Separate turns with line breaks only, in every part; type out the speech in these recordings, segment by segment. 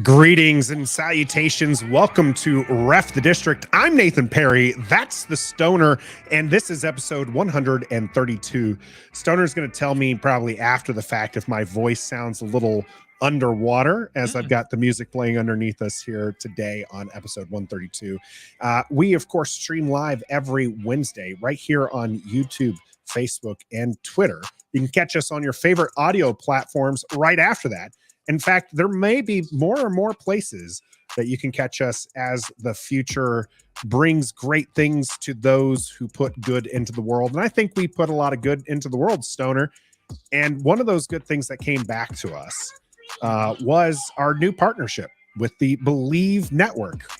Greetings and salutations. Welcome to Ref the District. I'm Nathan Perry. That's the Stoner, and this is episode 132. Stoner's going to tell me probably after the fact if my voice sounds a little underwater, as I've got the music playing underneath us here today on episode 132. We, of course, stream live every Wednesday right here on YouTube, Facebook, and Twitter. You can catch us on your favorite audio platforms right after that. In fact, there may be more and more places that you can catch us as the future brings great things to those who put good into the world. And I think we put a lot of good into the world, Stoner. And one of those good things that came back to us was our new partnership with the Believe Network.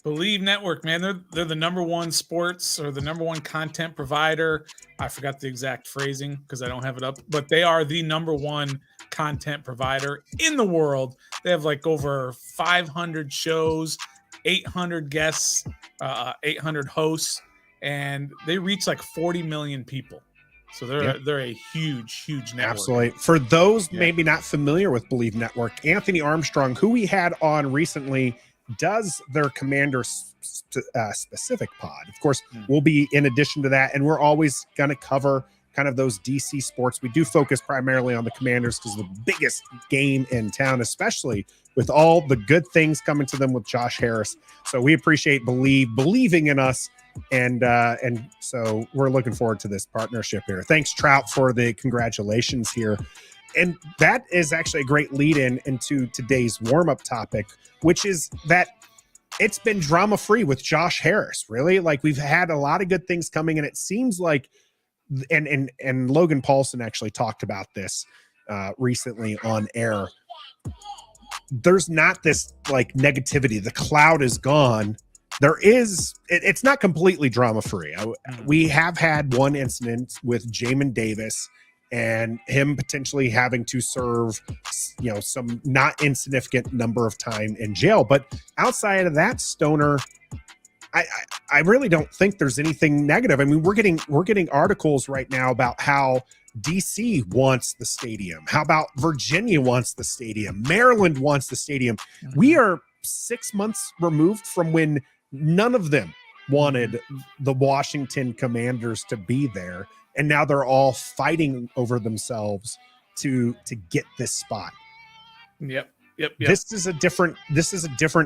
Believe Network, man, they're the number one sports or the number one content provider. I forgot the exact phrasing because I don't have it up, but they are the number one content provider in the world. They have like over 500 shows, 800 guests, 800 hosts, and they reach like 40 million people. So they're a huge network.
Absolutely. For those maybe not familiar with Believe Network, Anthony Armstrong, who we had on recently, does their Commander specific pod. Of course, we'll be in addition to that, and we're always going to cover kind of those DC sports. We do focus primarily on the Commanders because the biggest game in town, especially with all the good things coming to them with Josh Harris. So we appreciate believing in us, and so we're looking forward to this partnership here. Thanks, Trout, for the congratulations here. And that is actually a great lead-in into today's warm-up topic, which is that it's been drama-free with Josh Harris, really. Like, we've had a lot of good things coming, and it seems like, and Logan Paulson actually talked about this recently on air. There's not this, like, negativity. The cloud is gone. There is, it's not completely drama-free. We have had one incident with Jamin Davis and him potentially having to serve, some not insignificant number of time in jail. But outside of that, Stoner, I really don't think there's anything negative. I mean, we're getting articles right now about how DC wants the stadium. How about Virginia wants the stadium? Maryland wants the stadium. We are 6 months removed from when none of them wanted the Washington Commanders to be there. And now they're all fighting over themselves to get this spot.
Yep.
This is a different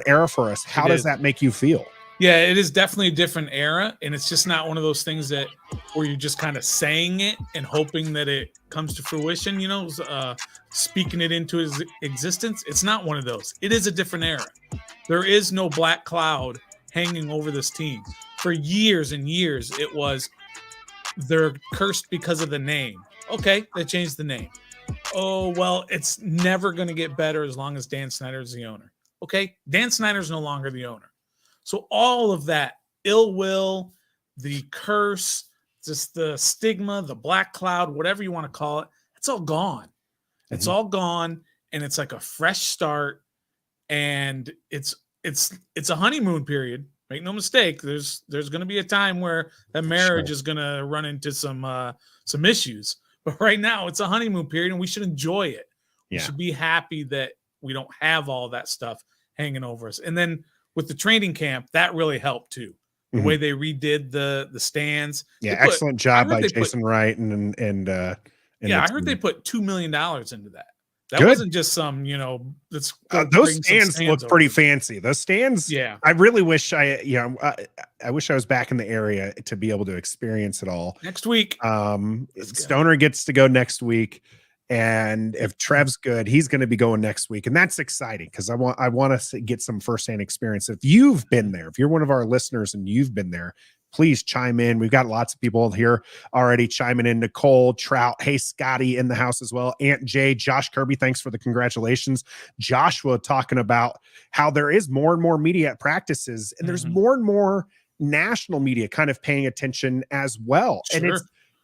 era for us. How does that make you feel?
Yeah, it is definitely a different era, and it's just not one of those things where you're just kind of saying it and hoping that it comes to fruition, speaking it into existence. It's not one of those. It is a different era. There is no black cloud hanging over this team. For years and years, it was they're cursed because of the name. Okay, they changed the name. Oh, well, it's never going to get better as long as Dan Snyder's the owner. Okay, Dan Snyder's no longer the owner. So all of that ill will, the curse, just the stigma, the black cloud, whatever you want to call it, it's all gone. It's all gone, and it's like a fresh start, and it's a honeymoon period. Make no mistake, there's going to be a time where that marriage is going to run into some issues. But right now, it's a honeymoon period, and we should enjoy it. We should be happy that we don't have all that stuff hanging over us. And then with the training camp, that really helped too. The way they redid the stands.
Yeah, excellent job by Jason Wright and
I heard they put $2 million into that. That wasn't just some, that's
those stands look pretty fancy. Those stands, I really wish I wish I was back in the area to be able to experience it all.
Next week.
Stoner gets to go next week. And if Trev's good, he's going to be going next week. And that's exciting because I want to get some firsthand experience. If you've been there, if you're one of our listeners and you've been there, please chime in. We've got lots of people here already chiming in. Nicole, Trout, hey, Scotty in the house as well. Aunt Jay, Josh Kirby, thanks for the congratulations. Joshua talking about how there is more and more media at practices, and there's more and more national media kind of paying attention as well.
Sure.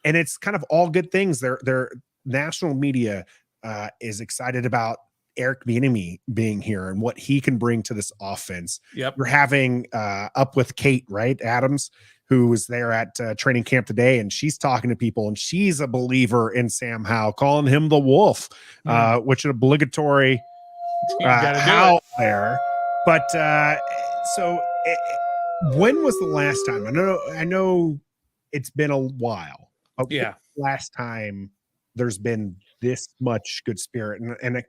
And it's kind of all good things. They're national media is excited about Eric Bieniemy being here and what he can bring to this offense.
Yep.
We're having Up with Kate, right? Adams, who was there at training camp today, and she's talking to people, and she's a believer in Sam Howell, calling him the Wolf, which is obligatory
You gotta do
Howell
it.
there. But when was the last time? I know it's been a while. But when was the last time there's been this much good spirit? And it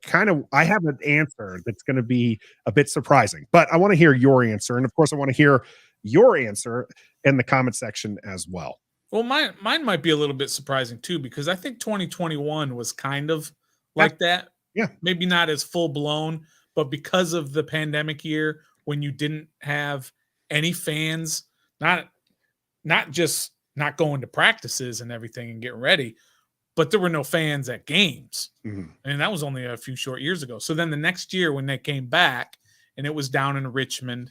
I have an answer that's going to be a bit surprising, but I want to hear your answer. And of course, I want to hear your answer in the comment section as well.
Well, mine might be a little bit surprising too, because I think 2021 was kind of like that.
Yeah.
Maybe not as full blown, but because of the pandemic year when you didn't have any fans, not just not going to practices and everything and getting ready, but there were no fans at games.
Mm-hmm.
And that was only a few short years ago. So then the next year when they came back and it was down in Richmond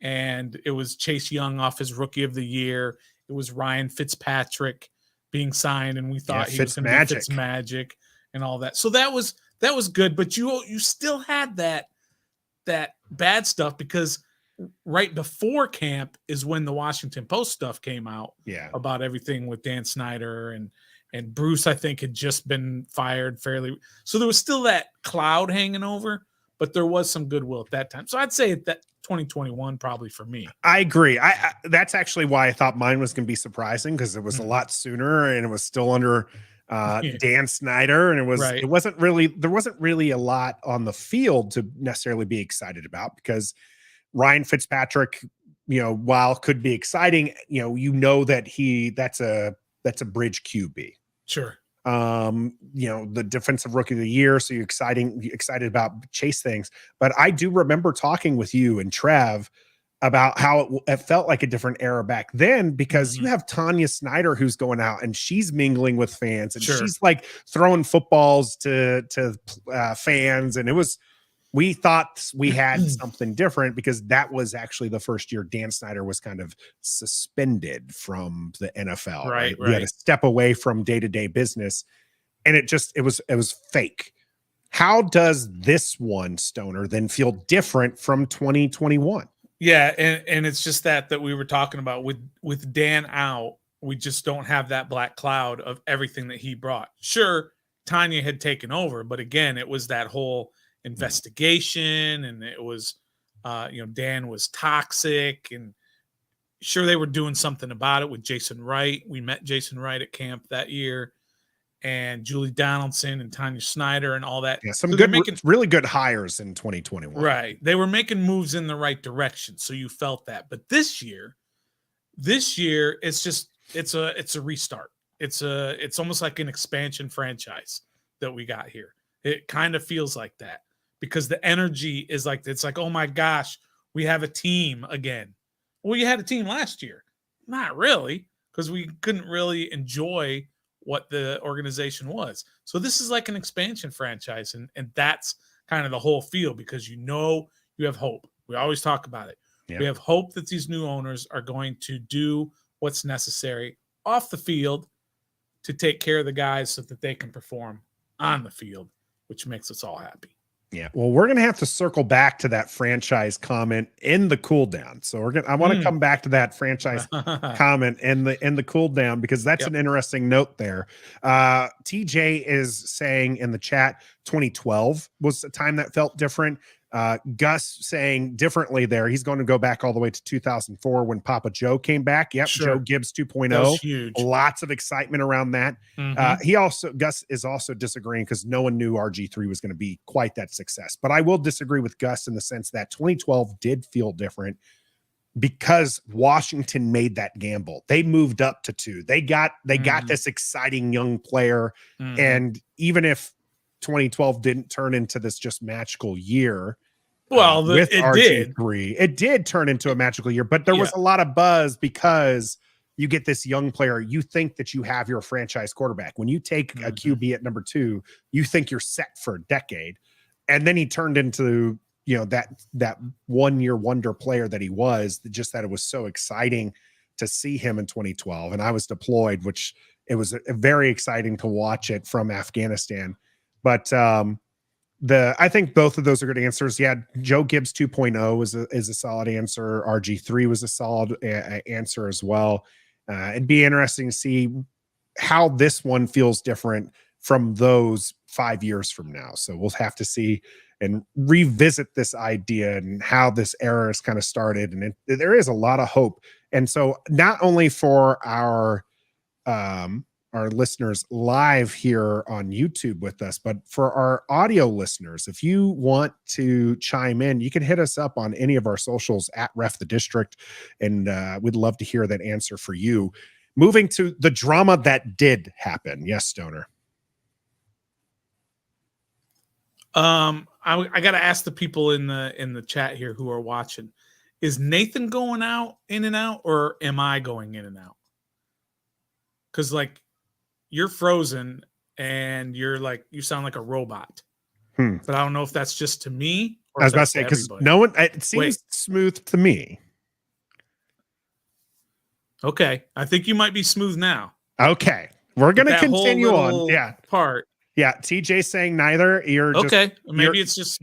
and it was Chase Young off his rookie of the year, it was Ryan Fitzpatrick being signed, and we thought he was going to be Fitzmagic and all that. So that was good, but you still had that bad stuff, because right before camp is when the Washington Post stuff came out about everything with Dan Snyder and Bruce, I think, had just been fired fairly. So there was still that cloud hanging over, but there was some goodwill at that time. So I'd say that 2021 probably for me.
I agree. I that's actually why I thought mine was going to be surprising, because it was a lot sooner and it was still under Dan Snyder, and there wasn't really a lot on the field to necessarily be excited about, because Ryan Fitzpatrick, while could be exciting, that's a bridge QB.
Sure.
The defensive rookie of the year. So you're excited about chase things. But I do remember talking with you and Trev about how it felt like a different era back then, because you have Tanya Snyder who's going out and she's mingling with fans, and she's like throwing footballs to fans. And we thought we had something different, because that was actually the first year Dan Snyder was kind of suspended from the NFL. Right. We had to step away from day-to-day business, and it was fake. How does this one, Stoner, then feel different from 2021?
Yeah. And it's just that we were talking about with Dan out, we just don't have that black cloud of everything that he brought. Sure, Tanya had taken over, but again, it was that whole investigation, and it was Dan was toxic, and sure, they were doing something about it with Jason Wright. We met Jason Wright at camp that year, and Julie Donaldson and Tanya Snyder and all that.
Yeah, some really good hires in 2021.
Right. They were making moves in the right direction, so you felt that. But this year it's a restart. It's almost like an expansion franchise that we got here. It kind of feels like that, because the energy is like, it's like, oh my gosh, we have a team again. Well, you had a team last year. Not really, because we couldn't really enjoy what the organization was. So this is like an expansion franchise, and that's kind of the whole feel, because you have hope. We always talk about it. Yeah. We have hope that these new owners are going to do what's necessary off the field to take care of the guys so that they can perform on the field, which makes us all happy.
Yeah. Well, we're going to have to circle back to that franchise comment in the cool down. So I want to come back to that franchise comment in the cool down, because that's an interesting note there. TJ is saying in the chat, 2012 was a time that felt different. Gus saying differently there. He's going to go back all the way to 2004 when Papa Joe came back. Yep. Sure. Joe Gibbs 2.0.
Huge.
Lots of excitement around that. Gus is also disagreeing, because no one knew RG3 was going to be quite that success. But I will disagree with Gus in the sense that 2012 did feel different, because Washington made that gamble. They moved up to 2. They got this exciting young player. And even if 2012 didn't turn into this just magical year, with RG3, it did turn into a magical year, but there was a lot of buzz, because you get this young player. You think that you have your franchise quarterback. When you take a QB at number 2, you think you're set for a decade. And then he turned into, that 1-year wonder player that he was, just that it was so exciting to see him in 2012. And I was deployed, which it was very exciting to watch it from Afghanistan. But I think both of those are good answers. Yeah, Joe Gibbs 2.0 is a solid answer. RG3 was a solid answer as well. It'd be interesting to see how this one feels different from those 5 years from now. So we'll have to see and revisit this idea and how this era has kind of started. And there is a lot of hope. And so not only for our listeners live here on YouTube with us, but for our audio listeners, if you want to chime in, you can hit us up on any of our socials at RefTheDistrict, and we'd love to hear that answer for you. Moving to the drama that did happen. Yes, Stoner.
I got to ask the people in the chat here who are watching, is Nathan going in and out, or am I going in and out? Because like you're frozen and you sound like a robot. But I don't know if that's just to me or
I was about to say, because no one, it seems smooth to me.
Okay. I think you might be smooth now.
Okay. We're going to continue on. Yeah.
Part.
Yeah. TJ saying neither. You're
okay. Maybe it's just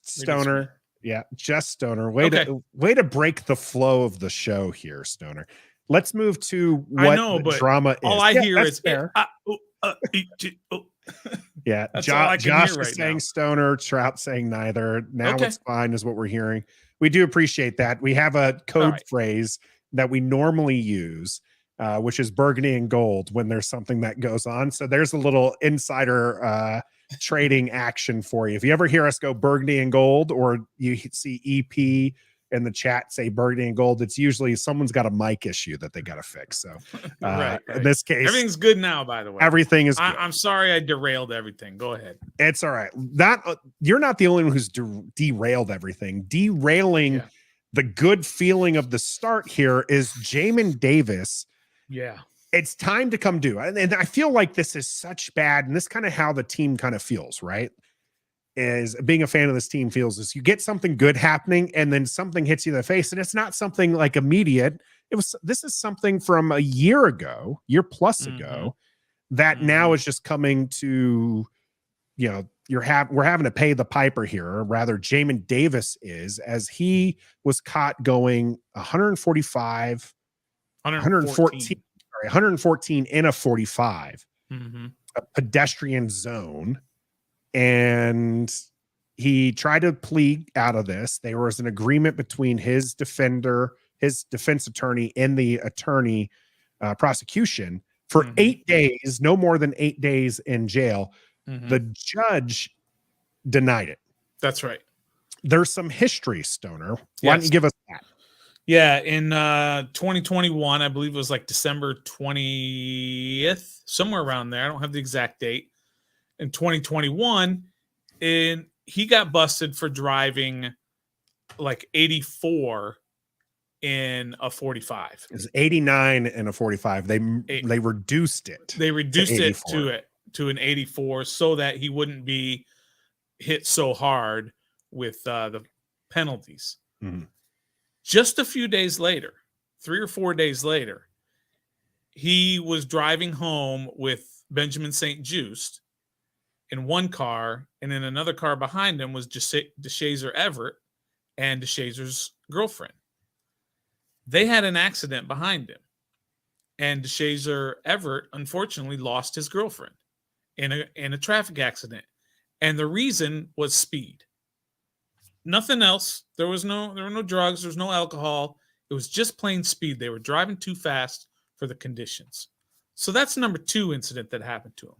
Stoner. Yeah. Just Stoner. Way to break the flow of the show here, Stoner. Let's move to what drama is.
All I hear is
yeah. Josh is saying Stoner, Trout saying neither. Now it's fine is what we're hearing. We do appreciate that. We have a code phrase that we normally use, which is burgundy and gold when there's something that goes on. So there's a little insider trading action for you. If you ever hear us go burgundy and gold, or you see EP in the chat say burgundy and gold, it's usually someone's got a mic issue that they got to fix. So in this case,
everything's good now, by the way.
Everything is good.
I'm sorry I derailed everything. Go ahead.
It's all right. You're not the only one who's derailed everything. Derailing the good feeling of the start here is Jamin Davis.
Yeah.
It's time to come due. And I feel like this is such bad. And this kind of how the team kind of feels, right? Is being a fan of this team feels is you get something good happening and then something hits you in the face. And it's not something like immediate. This is something from a year plus ago that now is just coming to, we're having to pay the piper here, or rather Jamin Davis is, as he was caught going 114 in a 45, a pedestrian zone. And he tried to plead out of this. There was an agreement between his defense attorney, and the attorney prosecution for 8 days, no more than 8 days in jail. The judge denied it.
That's right.
There's some history, Stoner. Why don't you give us that?
Yeah, in 2021, I believe it was like December 20th, somewhere around there. I don't have the exact date. In 2021, and he got busted for driving like 84 in a 45.
It's 89 in a 45. They reduced it.
They reduced it to an 84 so that he wouldn't be hit so hard with the penalties. Just a few days later, 3 or 4 days later, he was driving home with Benjamin St. Just in one car, and in another car behind him was DeShazer Everett and DeShazer's girlfriend. They had an accident behind him, and DeShazer Everett unfortunately lost his girlfriend in a traffic accident, and the reason was speed. Nothing else. There were no drugs. There was no alcohol. It was just plain speed. They were driving too fast for the conditions. So that's number 2 incident that happened to him.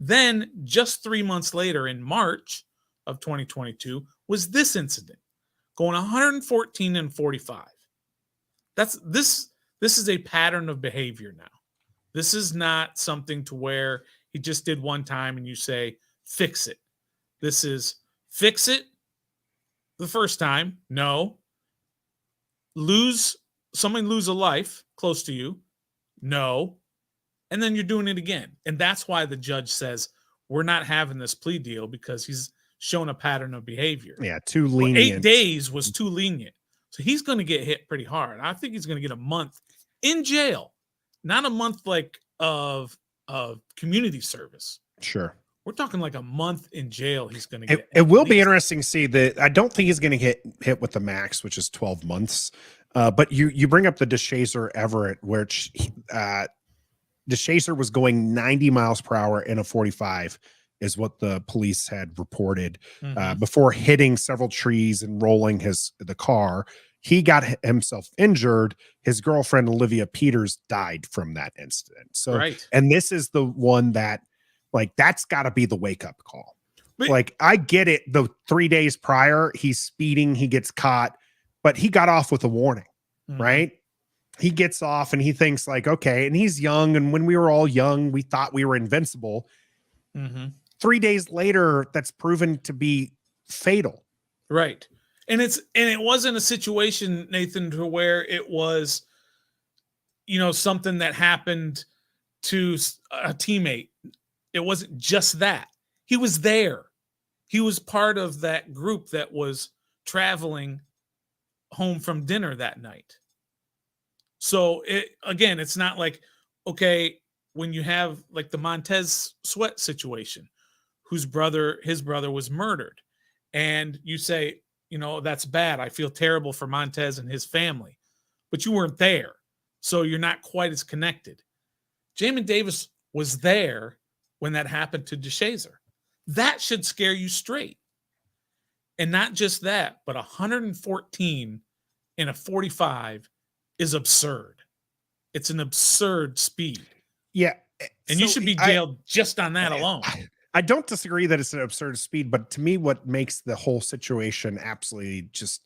Then just 3 months later, in March of 2022, was this incident, going 114 and 45. This is a pattern of behavior now. This is not something to where he just did one time and you say, fix it. This is fix it the first time. No. Lose a life close to you. No. And then you're doing it again. And that's why the judge says, we're not having this plea deal, because he's shown a pattern of behavior.
Yeah, too lenient.
8 days was too lenient. So he's going to get hit pretty hard. I think he's going to get a month in jail, not a month like of community service.
Sure.
We're talking like a month in jail. He's going to get.
It will be interesting to see that. I don't think he's going to get hit with the max, which is 12 months. But you bring up the DeShazer Everett, which DeShazer was going 90 miles per hour in a 45 is what the police had reported
Mhm.
before hitting several trees and rolling the car. He got himself injured. His girlfriend, Olivia Peters, died from that incident. So,
Right.
and this is the one that, like, that's got to be the wake up call.
But-
Like, I get it. The 3 days prior, he's speeding, he gets caught, but he got off with a warning,
Mhm.
right? He gets off and he thinks, like, okay, and he's young. And when we were all young, we thought we were invincible.
Mhm.
3 days later, that's proven to be fatal.
Right. And it wasn't a situation, Nathan, to where it was, something that happened to a teammate. It wasn't just that. He was there. He was part of that group that was traveling home from dinner that night. So it's not like, okay, when you have like the Montez Sweat situation, his brother was murdered, and you say, that's bad. I feel terrible for Montez and his family, but you weren't there, so you're not quite as connected. Jamin Davis was there when that happened to DeShazer. That should scare you straight. And not just that, but 114 in a 45 is absurd. It's an absurd speed.
Yeah.
And you should be jailed just on that alone.
I don't disagree that it's an absurd speed, but to me, what makes the whole situation absolutely just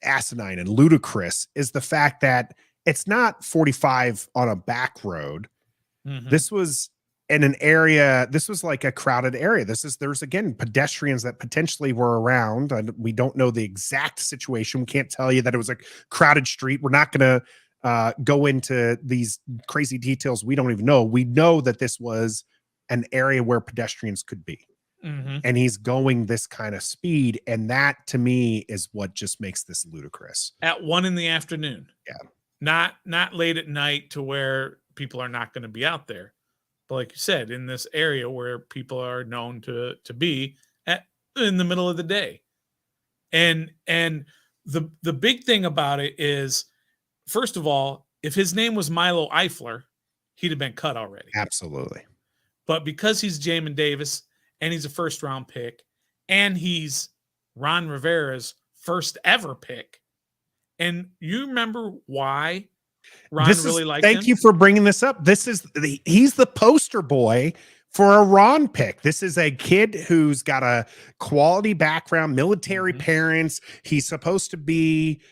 asinine and ludicrous is the fact that it's not 45 on a back road.
Mhm.
This was in an area. This was like a crowded area. There's again pedestrians that potentially were around. We don't know the exact situation. We can't tell you that it was a crowded street. We're not going to go into these crazy details. We don't even know. We know that this was an area where pedestrians could be.
Mhm.
And he's going this kind of speed. And that to me is what just makes this ludicrous.
At 1 p.m.
Yeah.
Not late at night to where people are not going to be out there. But like you said, in this area where people are known to be in the middle of the day. And the big thing about it is, first of all, if his name was Milo Eifler, he'd have been cut already.
Absolutely.
But because he's Jamin Davis and he's a first round pick and he's Ron Rivera's first ever pick, and you remember why Ron really liked him?
Thank you for bringing this up. He's the poster boy for a Ron pick. This is a kid who's got a quality background, military parents. He's supposed to be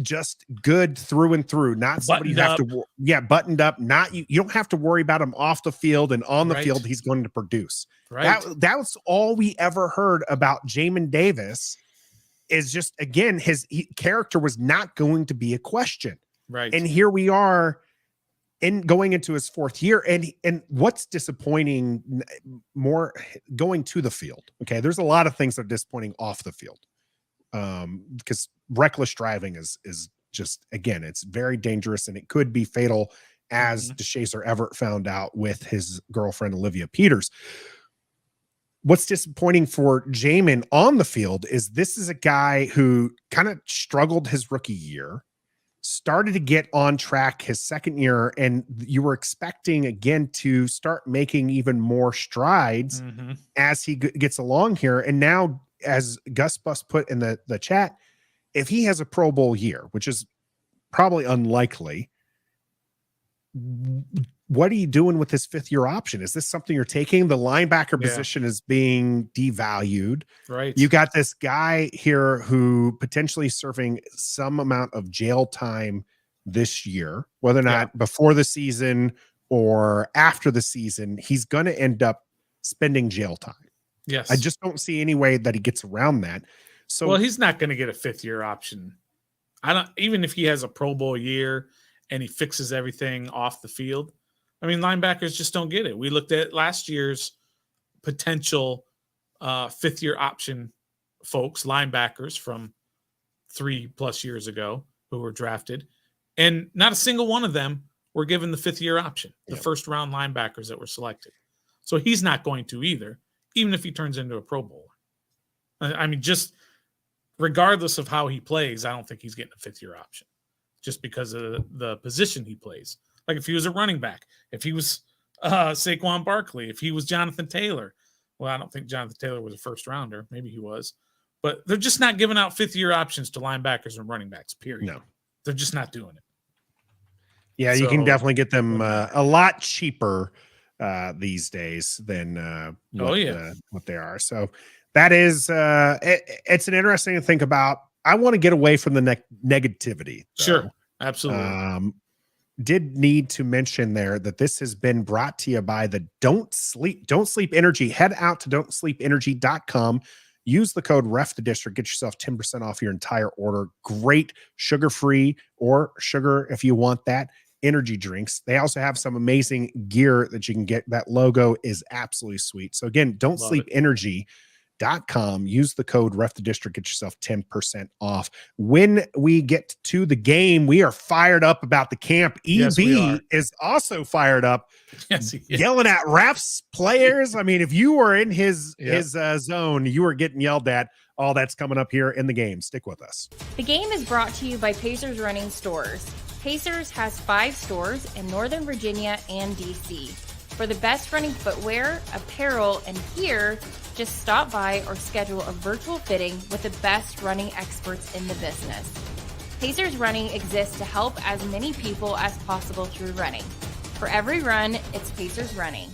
just good through and through, not somebody you have to buttoned up. Not you don't have to worry about him off the field, and on the field he's going to produce.
Right.
That was all we ever heard about Jamin Davis. Is just, again, his character was not going to be a question.
Right.
And here we are going into his 4th year. And what's disappointing more, going to the field. Okay. There's a lot of things that are disappointing off the field. Because reckless driving is just, again, it's very dangerous and it could be fatal, as DeShazer Everett found out with his girlfriend, Olivia Peters. What's disappointing for Jamin on the field is this is a guy who kind of struggled his rookie year, started to get on track his second year, and you were expecting again to start making even more strides as he gets along here. And now, as Gus Bus put in the chat, if he has a Pro Bowl year, which is probably unlikely, what are you doing with this 5th year option? Is this something you're taking? The linebacker position is being devalued.
Right.
You got this guy here who potentially serving some amount of jail time this year, whether or not before the season or after the season, he's going to end up spending jail time.
Yes.
I just don't see any way that he gets around that. So,
well, he's not going to get a 5th year option. Even if he has a Pro Bowl year and he fixes everything off the field. I mean, linebackers just don't get it. We looked at last year's potential 5th year option folks, linebackers from 3+ years ago who were drafted, and not a single one of them were given the 5th year option, the first round linebackers that were selected. So he's not going to either, even if he turns into a Pro Bowler. I mean, just regardless of how he plays, I don't think he's getting a 5th year option just because of the position he plays. Like if he was a running back, if he was Saquon Barkley, if he was Jonathan Taylor, Well, I don't think Jonathan Taylor was a first rounder. Maybe he was. But they're just not giving out fifth-year options to linebackers and running backs, period.
No.
They're just not doing it.
Yeah, you can definitely get them a lot cheaper these days than what they are. So that is it's an interesting to think about. I want to get away from the negativity, though.
Sure, absolutely.
Did need to mention there that this has been brought to you by the Don't Sleep Energy. Head out to dontsleepenergy.com. Use the code RefTheDistrict. Get yourself 10% off your entire order. Great sugar-free or sugar if you want that. Energy drinks. They also have some amazing gear that you can get. That logo is absolutely sweet. So again, dontsleepenergy.com. Use the code RefTheDistrict. Get yourself 10% off. When we get to the game, we are fired up about the camp.
Yes,
EB is also fired up.
Yes,
yelling at refs, players. I mean, if you were in his zone, you were getting yelled at. All that's coming up here in the game. Stick with us.
The game is brought to you by Pacers Running Stores. Pacers has 5 stores in Northern Virginia and DC. For the best running footwear, apparel, and gear, just stop by or schedule a virtual fitting with the best running experts in the business. Pacers Running exists to help as many people as possible through running. For every run, it's Pacers Running.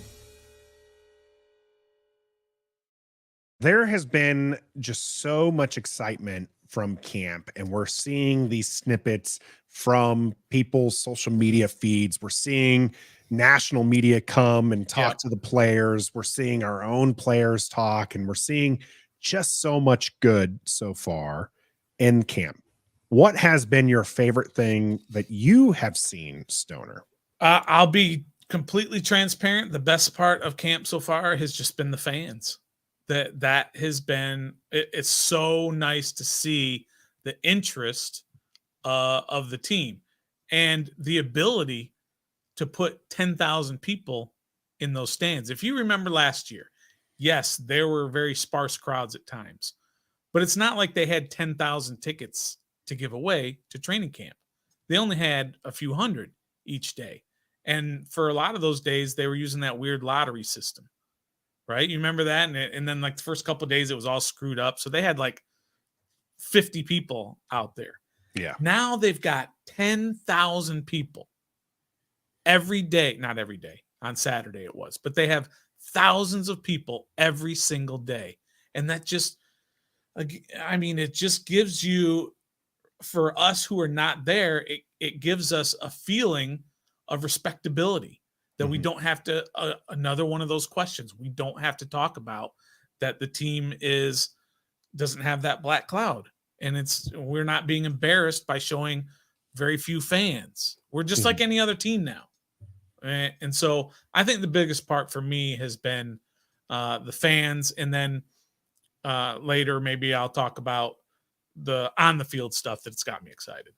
There has been just so much excitement from camp, and we're seeing these snippets from people's social media feeds. We're seeing national media come and talk to the players. We're seeing our own players talk, and we're seeing just so much good so far in camp. What has been your favorite thing that you have seen, Stoner?
I'll be completely transparent. The best part of camp so far has just been the fans. That has been, it's so nice to see the interest of the team and the ability to put 10,000 people in those stands. If you remember last year, yes, there were very sparse crowds at times, but it's not like they had 10,000 tickets to give away to training camp. They only had a few hundred each day. And for a lot of those days, they were using that weird lottery system. Right? You remember that? And then like the first couple of days, it was all screwed up. So they had like 50 people out there.
Yeah.
Now they've got 10,000 people every day. Not every day. On Saturday it was. But they have thousands of people every single day. And that just, I mean, it just gives you, for us who are not there, it gives us a feeling of respectability. That we don't have to, another one of those questions, we don't have to talk about that the team doesn't have that black cloud. And we're not being embarrassed by showing very few fans. We're just like any other team now. And so I think the biggest part for me has been the fans. And then later, maybe I'll talk about the on the field stuff that's got me excited.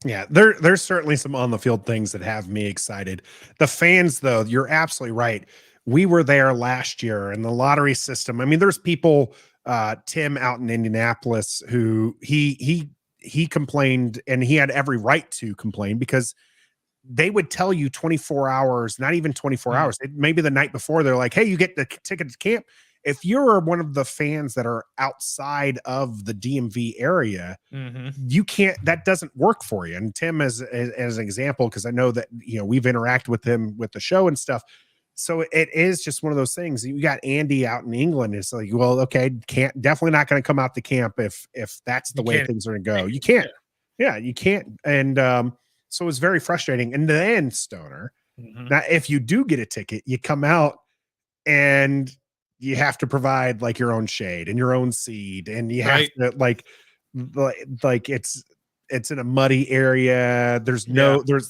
Yeah, there's certainly some on the field things that have me excited. The fans, though, you're absolutely right. We were there last year and the lottery system. I mean, there's people, Tim out in Indianapolis, who he complained, and he had every right to complain, because they would tell you 24 hours, not even 24 hours, maybe the night before, they're like, hey, you get the ticket to camp. If you're one of the fans that are outside of the DMV area, you can't, that doesn't work for you. And Tim, as an example, because I know that, we've interacted with him with the show and stuff. So it is just one of those things. You got Andy out in England. It's like, well, okay, definitely not going to come out to camp if that's the way things are going to go. You can't. Yeah, you can't. And so it's very frustrating. And then, Stoner, now if you do get a ticket, you come out and you have to provide like your own shade and your own seed, and you have to like it's in a muddy area. There's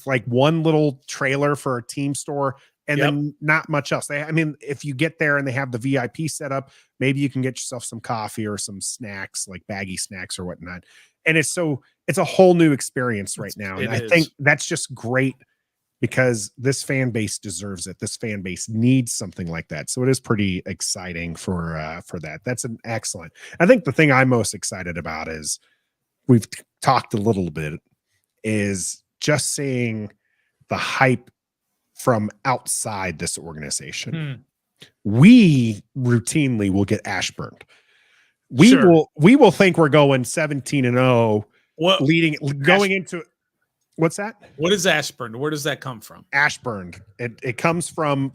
like one little trailer for a team store, and then not much else. If you get there and they have the VIP set up, maybe you can get yourself some coffee or some snacks, like baggy snacks or whatnot. And it's a whole new experience right now. And I think that's just great, because this fan base deserves it. This fan base needs something like that. So it is pretty exciting for that. That's an excellent. I think the thing I'm most excited about is, we've talked a little bit, is just seeing the hype from outside this organization. we routinely will get Ashburned. We will think we're going 17-0
What
going into what's that?
What is Ashburn? Where does that come from?
Ashburned. It comes from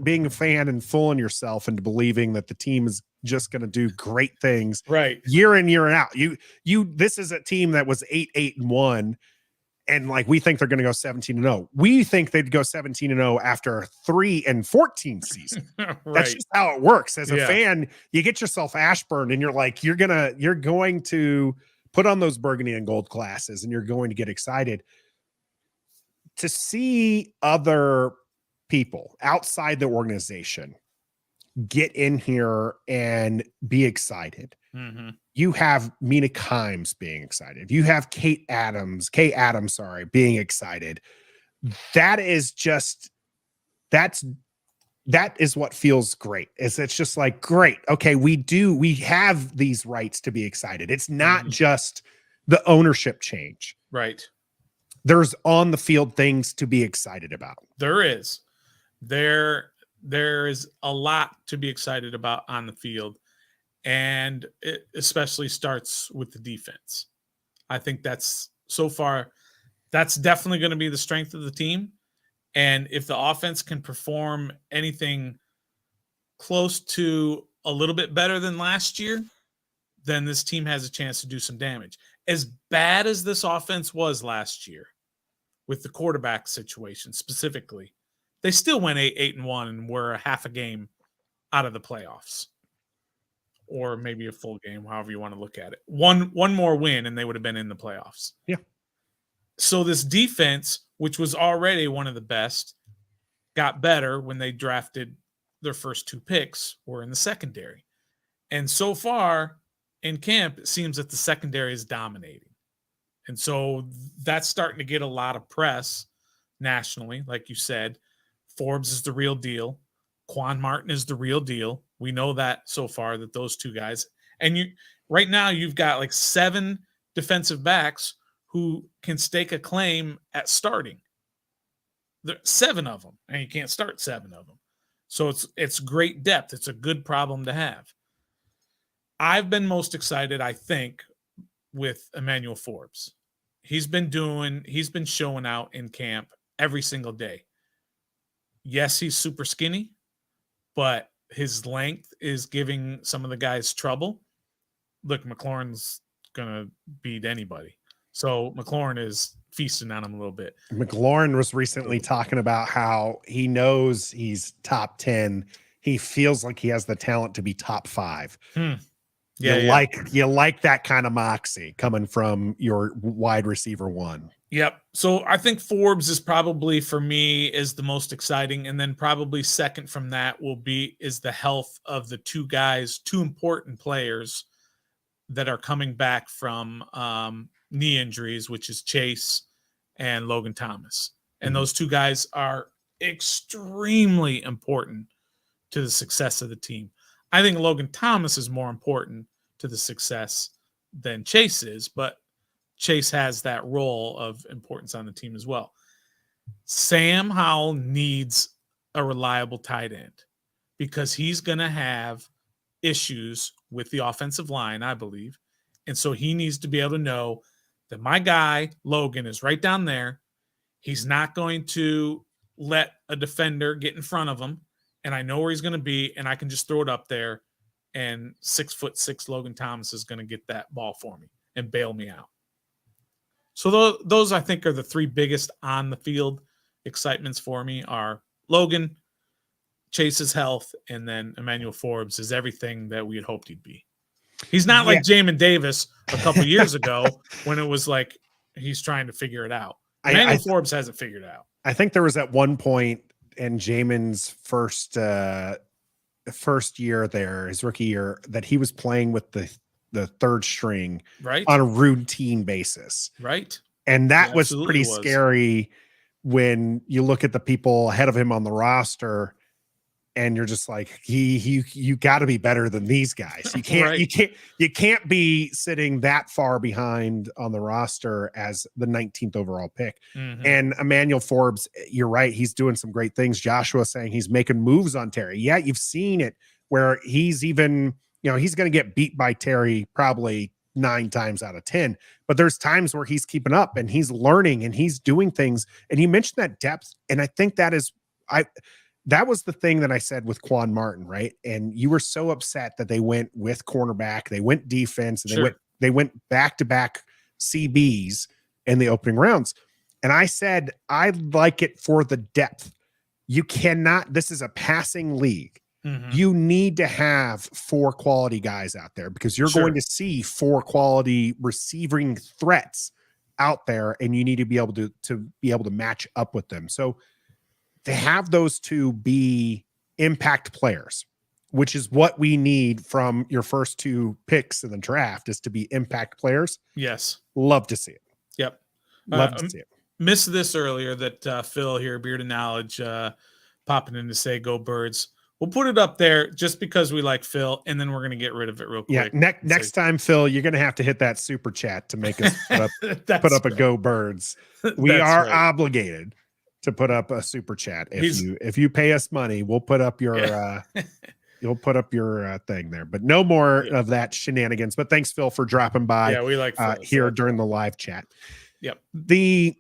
being a fan and fooling yourself into believing that the team is just going to do great things year in, year out. This is a team that was 8-1. And like, we think they're going to go 17-0. We think they'd go 17-0 after 3-14 season. That's just how it works. As a fan, you get yourself Ashburned and you're like, you're going to put on those burgundy and gold glasses and you're going to get excited to see other people outside the organization get in here and be excited.
Mm-hmm.
You have Mina Kimes being excited. You have Kate Adams, being excited. That is what feels great. It's just like, great. Okay, we have these rights to be excited. It's not just the ownership change.
Right.
There's on the field things to be excited about.
There is. There is a lot to be excited about on the field. And it especially starts with the defense. I think that's definitely going to be the strength of the team. And if the offense can perform anything close to a little bit better than last year, then this team has a chance to do some damage. As bad as this offense was last year with the quarterback situation specifically, they still went 8-1 and were a half a game out of the playoffs. Or maybe a full game, however you want to look at it. One more win, and they would have been in the playoffs.
Yeah.
So this defense, which was already one of the best, got better when they drafted their first 2 picks, were in the secondary. And so far in camp, it seems that the secondary is dominating. And so that's starting to get a lot of press nationally. Like you said, Forbes is the real deal. Quan Martin is the real deal. We know that so far, that those 2 guys. And right now you've got like 7 defensive backs who can stake a claim at starting. There's 7 of them, and you can't start 7 of them. So it's great depth. It's a good problem to have. I've been most excited, I think, with Emmanuel Forbes. He's been showing out in camp every single day. Yes, he's super skinny, but his length is giving some of the guys trouble. Look, McLaurin's going to beat anybody. So McLaurin is feasting on him a little bit.
McLaurin was recently talking about how he knows he's top 10. He feels like he has the talent to be top 5. You like that kind of moxie coming from your wide receiver 1.
Yep. So I think Forbes is probably, for me, is the most exciting. And then probably second from that is the health of the 2 important players that are coming back from knee injuries, which is Chase and Logan Thomas. And those 2 guys are extremely important to the success of the team. I think Logan Thomas is more important to the success than Chase is, but Chase has that role of importance on the team as well. Sam Howell needs a reliable tight end because he's going to have issues with the offensive line, I believe. And so he needs to be able to know that my guy, Logan, is right down there. He's not going to let a defender get in front of him. And I know where he's going to be, and I can just throw it up there. And 6'6" Logan Thomas is going to get that ball for me and bail me out. So those, I think, are the 3 biggest on the field excitements for me are Logan, Chase's health, and then Emmanuel Forbes is everything that we had hoped he'd be. He's not like Jamin Davis a couple years ago when it was like he's trying to figure it out. Emmanuel Forbes hasn't figured it out.
I think there was at one point in Jamin's first year there, his rookie year, that he was playing with the 3rd string on a routine basis.
Right.
And that was pretty scary when you look at the people ahead of him on the roster and you're just like, you got to be better than these guys. You can't,
Right.
you can't be sitting that far behind on the roster as the 19th overall pick.
Mhm.
And Emmanuel Forbes, you're right. He's doing some great things. Joshua saying he's making moves on Terry. Yeah, you've seen it where he's even, he's going to get beat by Terry probably 9 times out of 10, but there's times where he's keeping up and he's learning and he's doing things. And you mentioned that depth. And I think that was the thing that I said with Quan Martin, right? And you were so upset that they went with cornerback, they went defense, and
Sure.
they went back-to-back CBs in the opening rounds. And I said, I like it for the depth. You cannot, this is a passing league.
Mhm.
You need to have 4 quality guys out there because you're
Sure.
going to see 4 quality receiving threats out there, and you need to be able to match up with them. So to have those 2 be impact players, which is what we need from your first 2 picks in the draft, is to be impact players.
Yes.
Love to see it.
Yep.
Love to see it.
Missed this earlier that Phil here, Beard of Knowledge, popping in to say go Birds. We'll put it up there just because we like Phil, and then we're going to get rid of it real quick.
Yeah, next time, Phil, you're going to have to hit that super chat to make us put up a Go Birds. We are obligated to put up a super chat. If you pay us money, we'll put up your you'll put up your thing there. But no more of that shenanigans. But thanks, Phil, for dropping by.
Yeah, we like Phil,
here during the live chat.
Yep.
The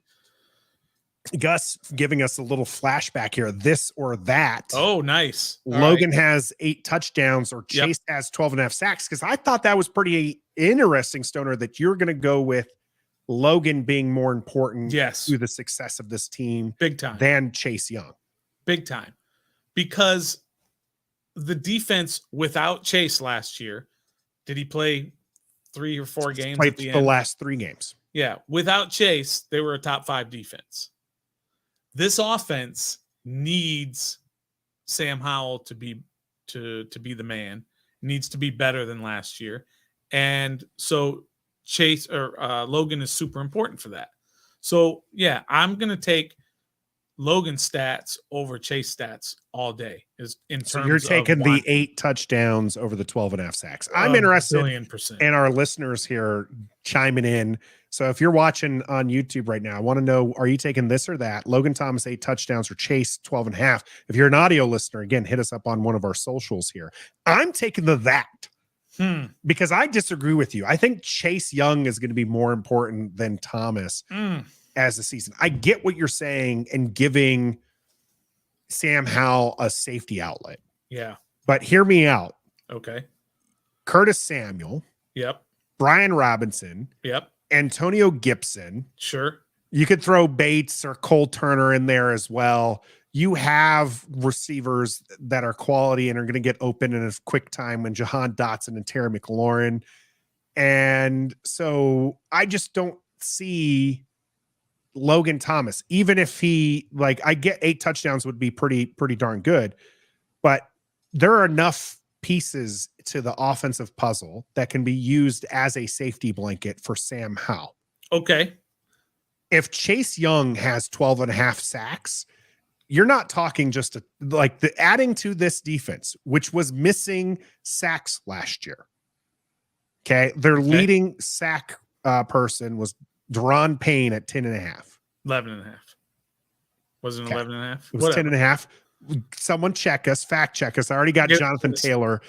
Gus giving us a little flashback here. This or that.
Oh, nice.
Logan has 8 touchdowns, or Chase has 12.5 sacks. Because I thought that was pretty interesting, Stoner, that you're going to go with Logan being more important to the success of this team
big time
than Chase Young.
Big time. Because the defense without Chase last year, did he play 3 or 4 games?
Played
at the
the
end?
last 3 games.
Yeah. Without Chase, they were a top 5 defense. This offense needs Sam Howell to be the man. Needs to be better than last year. And so Chase or Logan is super important for that. So yeah, I'm going to take Logan stats over Chase stats all day.
So you're taking the 8 touchdowns over the 12.5 sacks. I'm interested in our listeners here chiming in. So if you're watching on YouTube right now, I want to know, are you taking this or that? Logan Thomas 8 touchdowns or Chase 12.5? If you're an audio listener, again, hit us up on one of our socials here. I'm taking that. Because I disagree with you. I think Chase Young is going to be more important than Thomas as the season. I get what you're saying and giving Sam Howell a safety outlet.
Yeah.
But hear me out.
Okay.
Curtis Samuel.
Yep.
Brian Robinson.
Yep.
Antonio Gibson.
Sure.
You could throw Bates or Cole Turner in there as well. You have receivers that are quality and are going to get open in a quick time when Jahan Dotson and Terry McLaurin. And so I just don't see Logan Thomas, even if I get 8 touchdowns would be pretty darn good, but there are enough pieces to the offensive puzzle that can be used as a safety blanket for Sam Howell.
Okay.
If Chase Young has 12.5 sacks, you're not talking just adding to this defense, which was missing sacks last year. Okay. Their leading sack person was Deron Payne at 10.5.
11.5. Wasn't 11.5?
It was 10.5. Someone fact check us. I already got Jonathan Taylor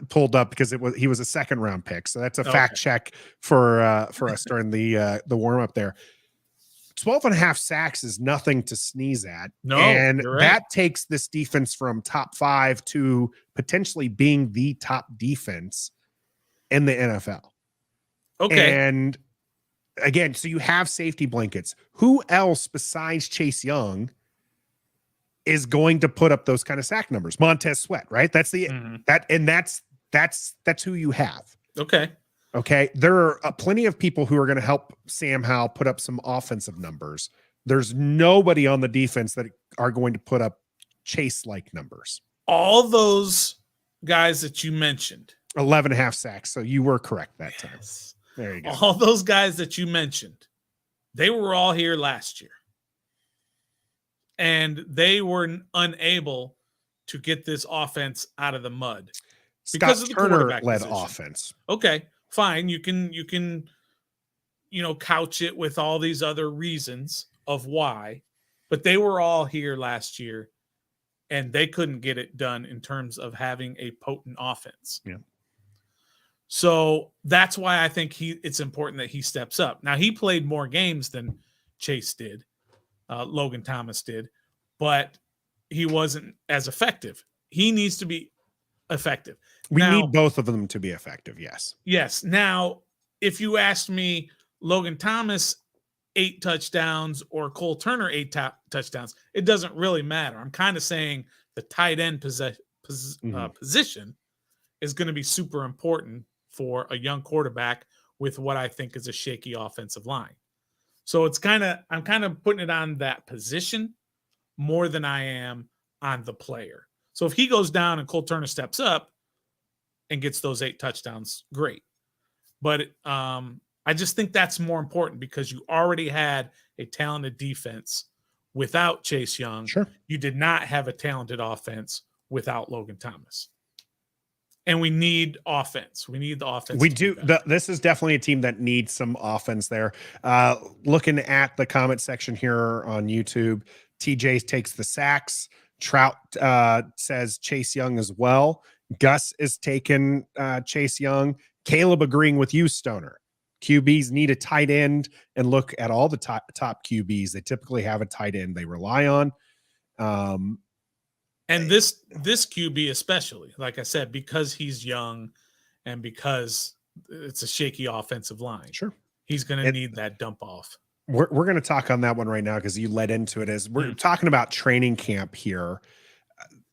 pulled up because he was a 2nd round pick. So that's a fact check for us during the warm up there. 12.5 sacks is nothing to sneeze at.
No,
and
you're right.
That takes this defense from top 5 to potentially being the top defense in the NFL.
Okay.
And again, so you have safety blankets. Who else besides Chase Young is going to put up those kind of sack numbers? Montez Sweat, right? That's that's who you have. Okay. There are plenty of people who are going to help Sam Howell put up some offensive numbers. There's nobody on the defense that are going to put up Chase-like numbers.
All those guys that you mentioned.
11.5 sacks. So you were correct that time. There you go.
All those guys that you mentioned, they were all here last year. And they were unable to get this offense out of the mud
Scott
of the
Turner
quarterback
led
position.
offense.
Okay, fine. You can couch it with all these other reasons of why, but they were all here last year and they couldn't get it done in terms of having a potent offense.
Yeah.
So that's why I think it's important that he steps up. Now, he played more games than Chase did, Logan Thomas did, but he wasn't as effective. He needs to be effective.
We need both of them to be effective, yes.
Yes. Now, if you asked me Logan Thomas 8 touchdowns or Cole Turner 8 touchdowns, it doesn't really matter. I'm kind of saying the tight end position is going to be super important for a young quarterback with what I think is a shaky offensive line. So I'm kind of putting it on that position more than I am on the player. So if he goes down and Cole Turner steps up and gets those 8 touchdowns, great. But I just think that's more important because you already had a talented defense without Chase Young.
Sure.
You did not have a talented offense without Logan Thomas. And we need offense. We need the offense.
We do. This is definitely a team that needs some offense there. Looking at the comment section here on YouTube, TJ takes the sacks. Trout says Chase Young as well. Gus is taking Chase Young. Caleb agreeing with you, Stoner. QBs need a tight end, and look at all the top QBs. They typically have a tight end they rely on.
And this QB especially, like I said, because he's young and because it's a shaky offensive line.
Sure.
He's going to need that dump off.
We're going to talk on that one right now because you led into it. As we're talking about training camp here,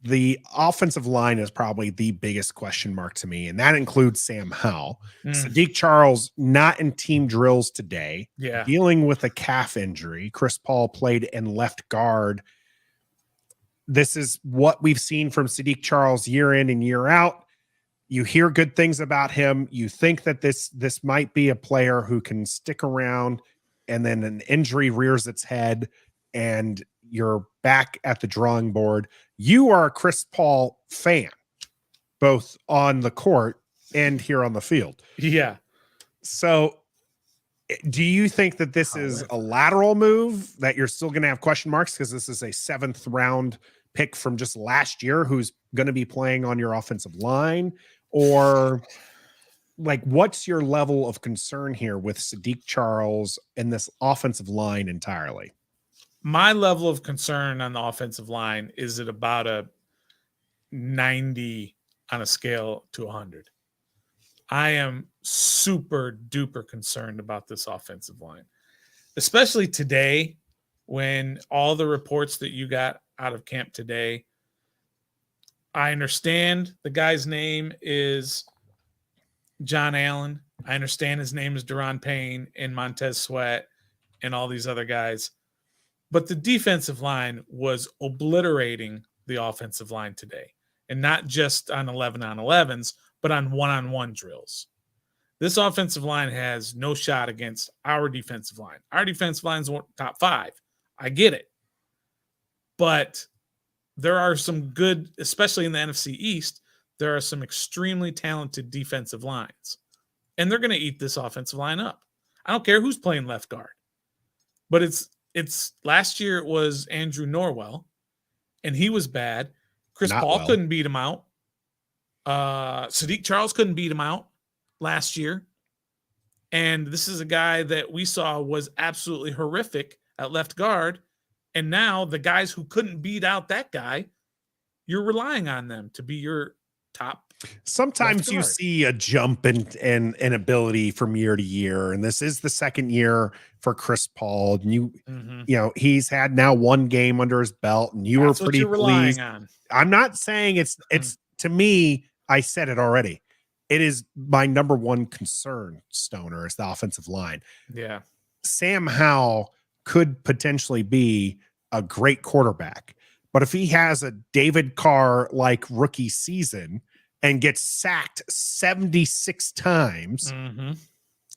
the offensive line is probably the biggest question mark to me, and that includes Sam Howell. Sadiq Charles not in team drills today, dealing with a calf injury. Chris Paul played in left guard. This is what we've seen from Sadiq Charles year in and year out. You hear good things about him. You think that this might be a player who can stick around, and then an injury rears its head and you're back at the drawing board. You are a Chris Paul fan, both on the court and here on the field.
Yeah.
So do you think that this is a lateral move, that you're still going to have question marks because this is a 7th round pick from just last year who's going to be playing on your offensive line? Or like, what's your level of concern here with Sadiq Charles and this offensive line entirely?
My level of concern on the offensive line is at about a 90 on a scale to 100. I am super duper concerned about this offensive line, especially today when all the reports that you got out of camp today. I understand the guy's name is John Allen. I understand his name is Deron Payne and Montez Sweat and all these other guys. But the defensive line was obliterating the offensive line today. And not just on 11-on-11s, but on one-on-one drills. This offensive line has no shot against our defensive line. Our defensive line's top 5. I get it. But there are some good, especially in the NFC East, there are some extremely talented defensive lines. And they're going to eat this offensive line up. I don't care who's playing left guard. But it's last year it was Andrew Norwell, and he was bad. Chris Paul couldn't beat him out. Sadiq Charles couldn't beat him out last year. And this is a guy that we saw was absolutely horrific at left guard. And now the guys who couldn't beat out that guy, you're relying on them to be your top.
Sometimes you see a jump in ability from year to year, and this is the 2nd year for Chris Paul. And you know, he's had now 1 game under his belt, and you were pretty pleased. I'm not saying it's to me. I said it already. It is my number 1 concern, Stoner, is the offensive line.
Yeah,
Sam Howell could potentially be a great quarterback, but if he has a David Carr like rookie season and gets sacked 76 times,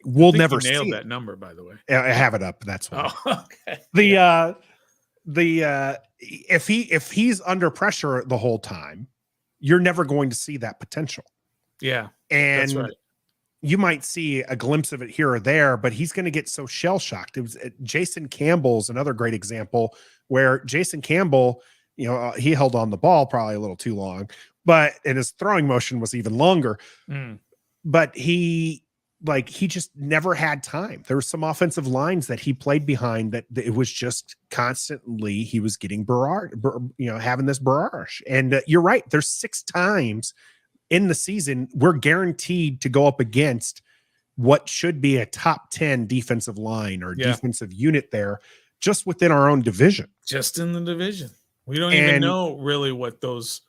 we'll never see
nailed that number, by the way.
I have it up. That's why.
Oh, okay.
if he's under pressure the whole time, you're never going to see that potential.
Yeah,
and
that's right.
You might see a glimpse of it here or there, but he's going to get so shell shocked. It was Jason Campbell's another great example where Jason Campbell, he held on the ball probably a little too long, and his throwing motion was even longer. But he just never had time. There were some offensive lines that he played behind that it was just constantly, he was getting having this barrage. And you're right. There's 6 times in the season, we're guaranteed to go up against what should be a top 10 defensive line or defensive unit there just within our own division.
Just in the division. We don't even know really what those,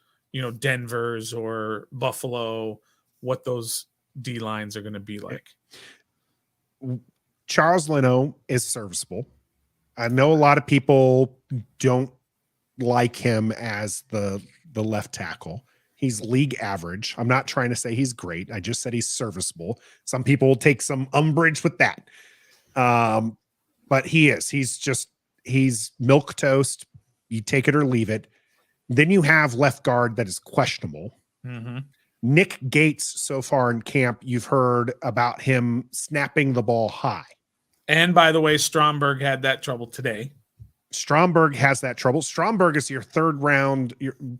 Denver's or Buffalo, what those D lines are going to be like.
Charles Leno is serviceable. I know a lot of people don't like him as the left tackle. He's league average. I'm not trying to say he's great. I just said he's serviceable. Some people will take some umbrage with that. But he is. He's milk toast. You take it or leave it. Then you have left guard that is questionable. Nick Gates, so far in camp, you've heard about him snapping the ball high.
And by the way, Stromberg had that trouble today.
Stromberg has that trouble. Stromberg is your 3rd round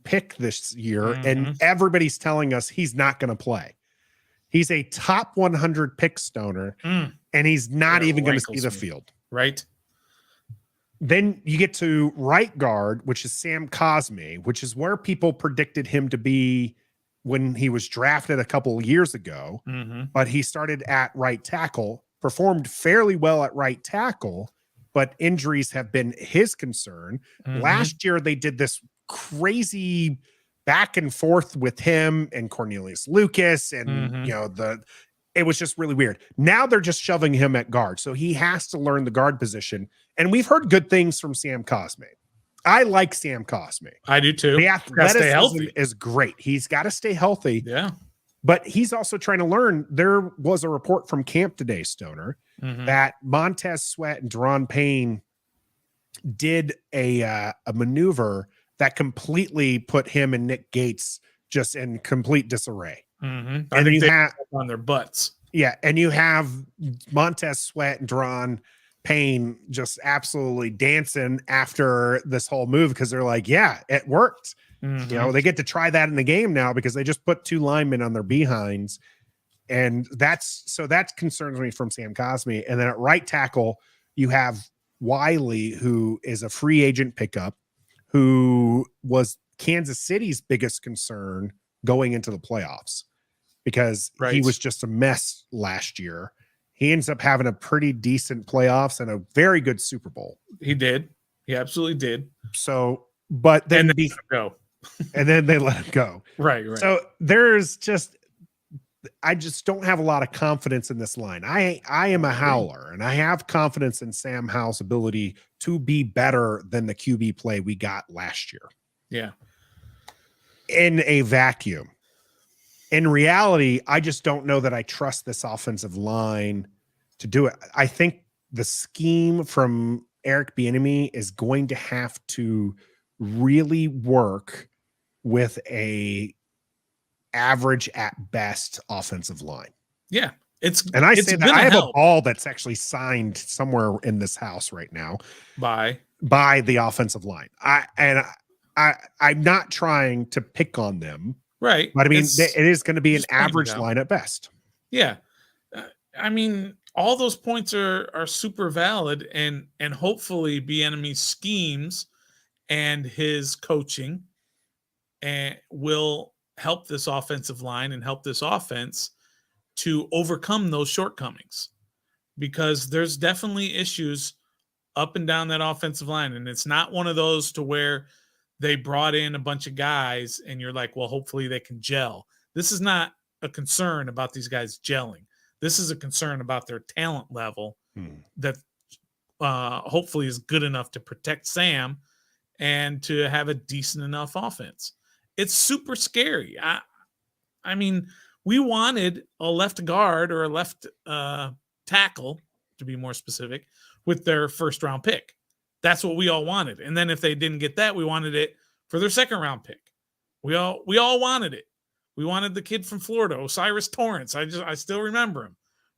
pick this year, and everybody's telling us he's not going to play. He's a top 100 pick, Stoner, and he's not even going to see the field.
Right.
Then you get to right guard, which is Sam Cosme, which is where people predicted him to be when he was drafted a couple of years ago. But he started at right tackle, performed fairly well at right tackle, but injuries have been his concern. Last year, they did this crazy back and forth with him and Cornelius Lucas. And, it was just really weird. Now they're just shoving him at guard. So he has to learn the guard position. And we've heard good things from Sam Cosme. I like Sam Cosme.
I do too.
The athleticism is great. He's got to stay healthy.
Yeah.
But he's also trying to learn. There was a report from camp today, Stoner, that Montez Sweat and Deron Payne did a maneuver that completely put him and Nick Gates just in complete disarray.
And you have on their butts.
Yeah. And you have Montez Sweat and Deron Payne just absolutely dancing after this whole move because they're like, yeah, it worked. They get to try that in the game now because they just put 2 linemen on their behinds. And that concerns me from Sam Cosme. And then at right tackle, you have Wiley, who is a free agent pickup, who was Kansas City's biggest concern going into the playoffs because he was just a mess last year. He ends up having a pretty decent playoffs and a very good Super Bowl.
He did. He absolutely did.
So, but then
let him go.
And then they let him go.
Right.
So I just don't have a lot of confidence in this line. I am a howler, and I have confidence in Sam Howell's ability to be better than the QB play we got last year.
Yeah.
In a vacuum. In reality, I just don't know that I trust this offensive line to do it. I think the scheme from Eric Bieniemy is going to have to really work with a average at best offensive line.
Yeah.
I say that I have a ball that's actually signed somewhere in this house right now
by
the offensive line. I'm not trying to pick on them.
Right.
But I mean, it is going to be an average line at best.
Yeah. I mean, all those points are super valid, and hopefully Bieniemy's schemes and his coaching will help this offensive line and help this offense to overcome those shortcomings, because there's definitely issues up and down that offensive line. And it's not one of those to where they brought in a bunch of guys and you're like, well, hopefully they can gel. This is not a concern about these guys gelling. This is a concern about their talent level that hopefully is good enough to protect Sam and to have a decent enough offense. It's super scary. I mean, we wanted a left guard or a left tackle, to be more specific, with their first round pick. That's what we all wanted. And then if they didn't get that, we wanted it for their second round pick. We all wanted it. We wanted the kid from Florida, Osiris Torrance. I still remember him,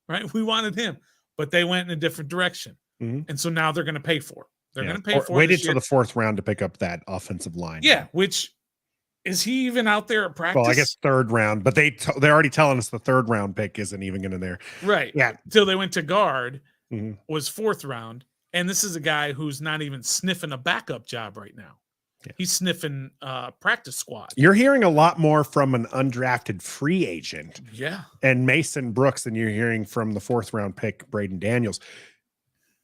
right? We wanted him, but they went in a different direction. And so now they're going to pay for it. They're going to pay for it.
Waited till the fourth round to pick up that offensive line.
Yeah, which is he even out there at practice?
Well, I guess third round, but they're already telling us the third round pick isn't even going to there.
Right.
Yeah.
Till they went to guard, was fourth round. And this is a guy who's not even sniffing a backup job right now. Yeah. He's sniffing practice squad.
You're hearing a lot more from an undrafted free agent.
Yeah.
And Mason Brooks than you're hearing from the fourth round pick, Braden Daniels.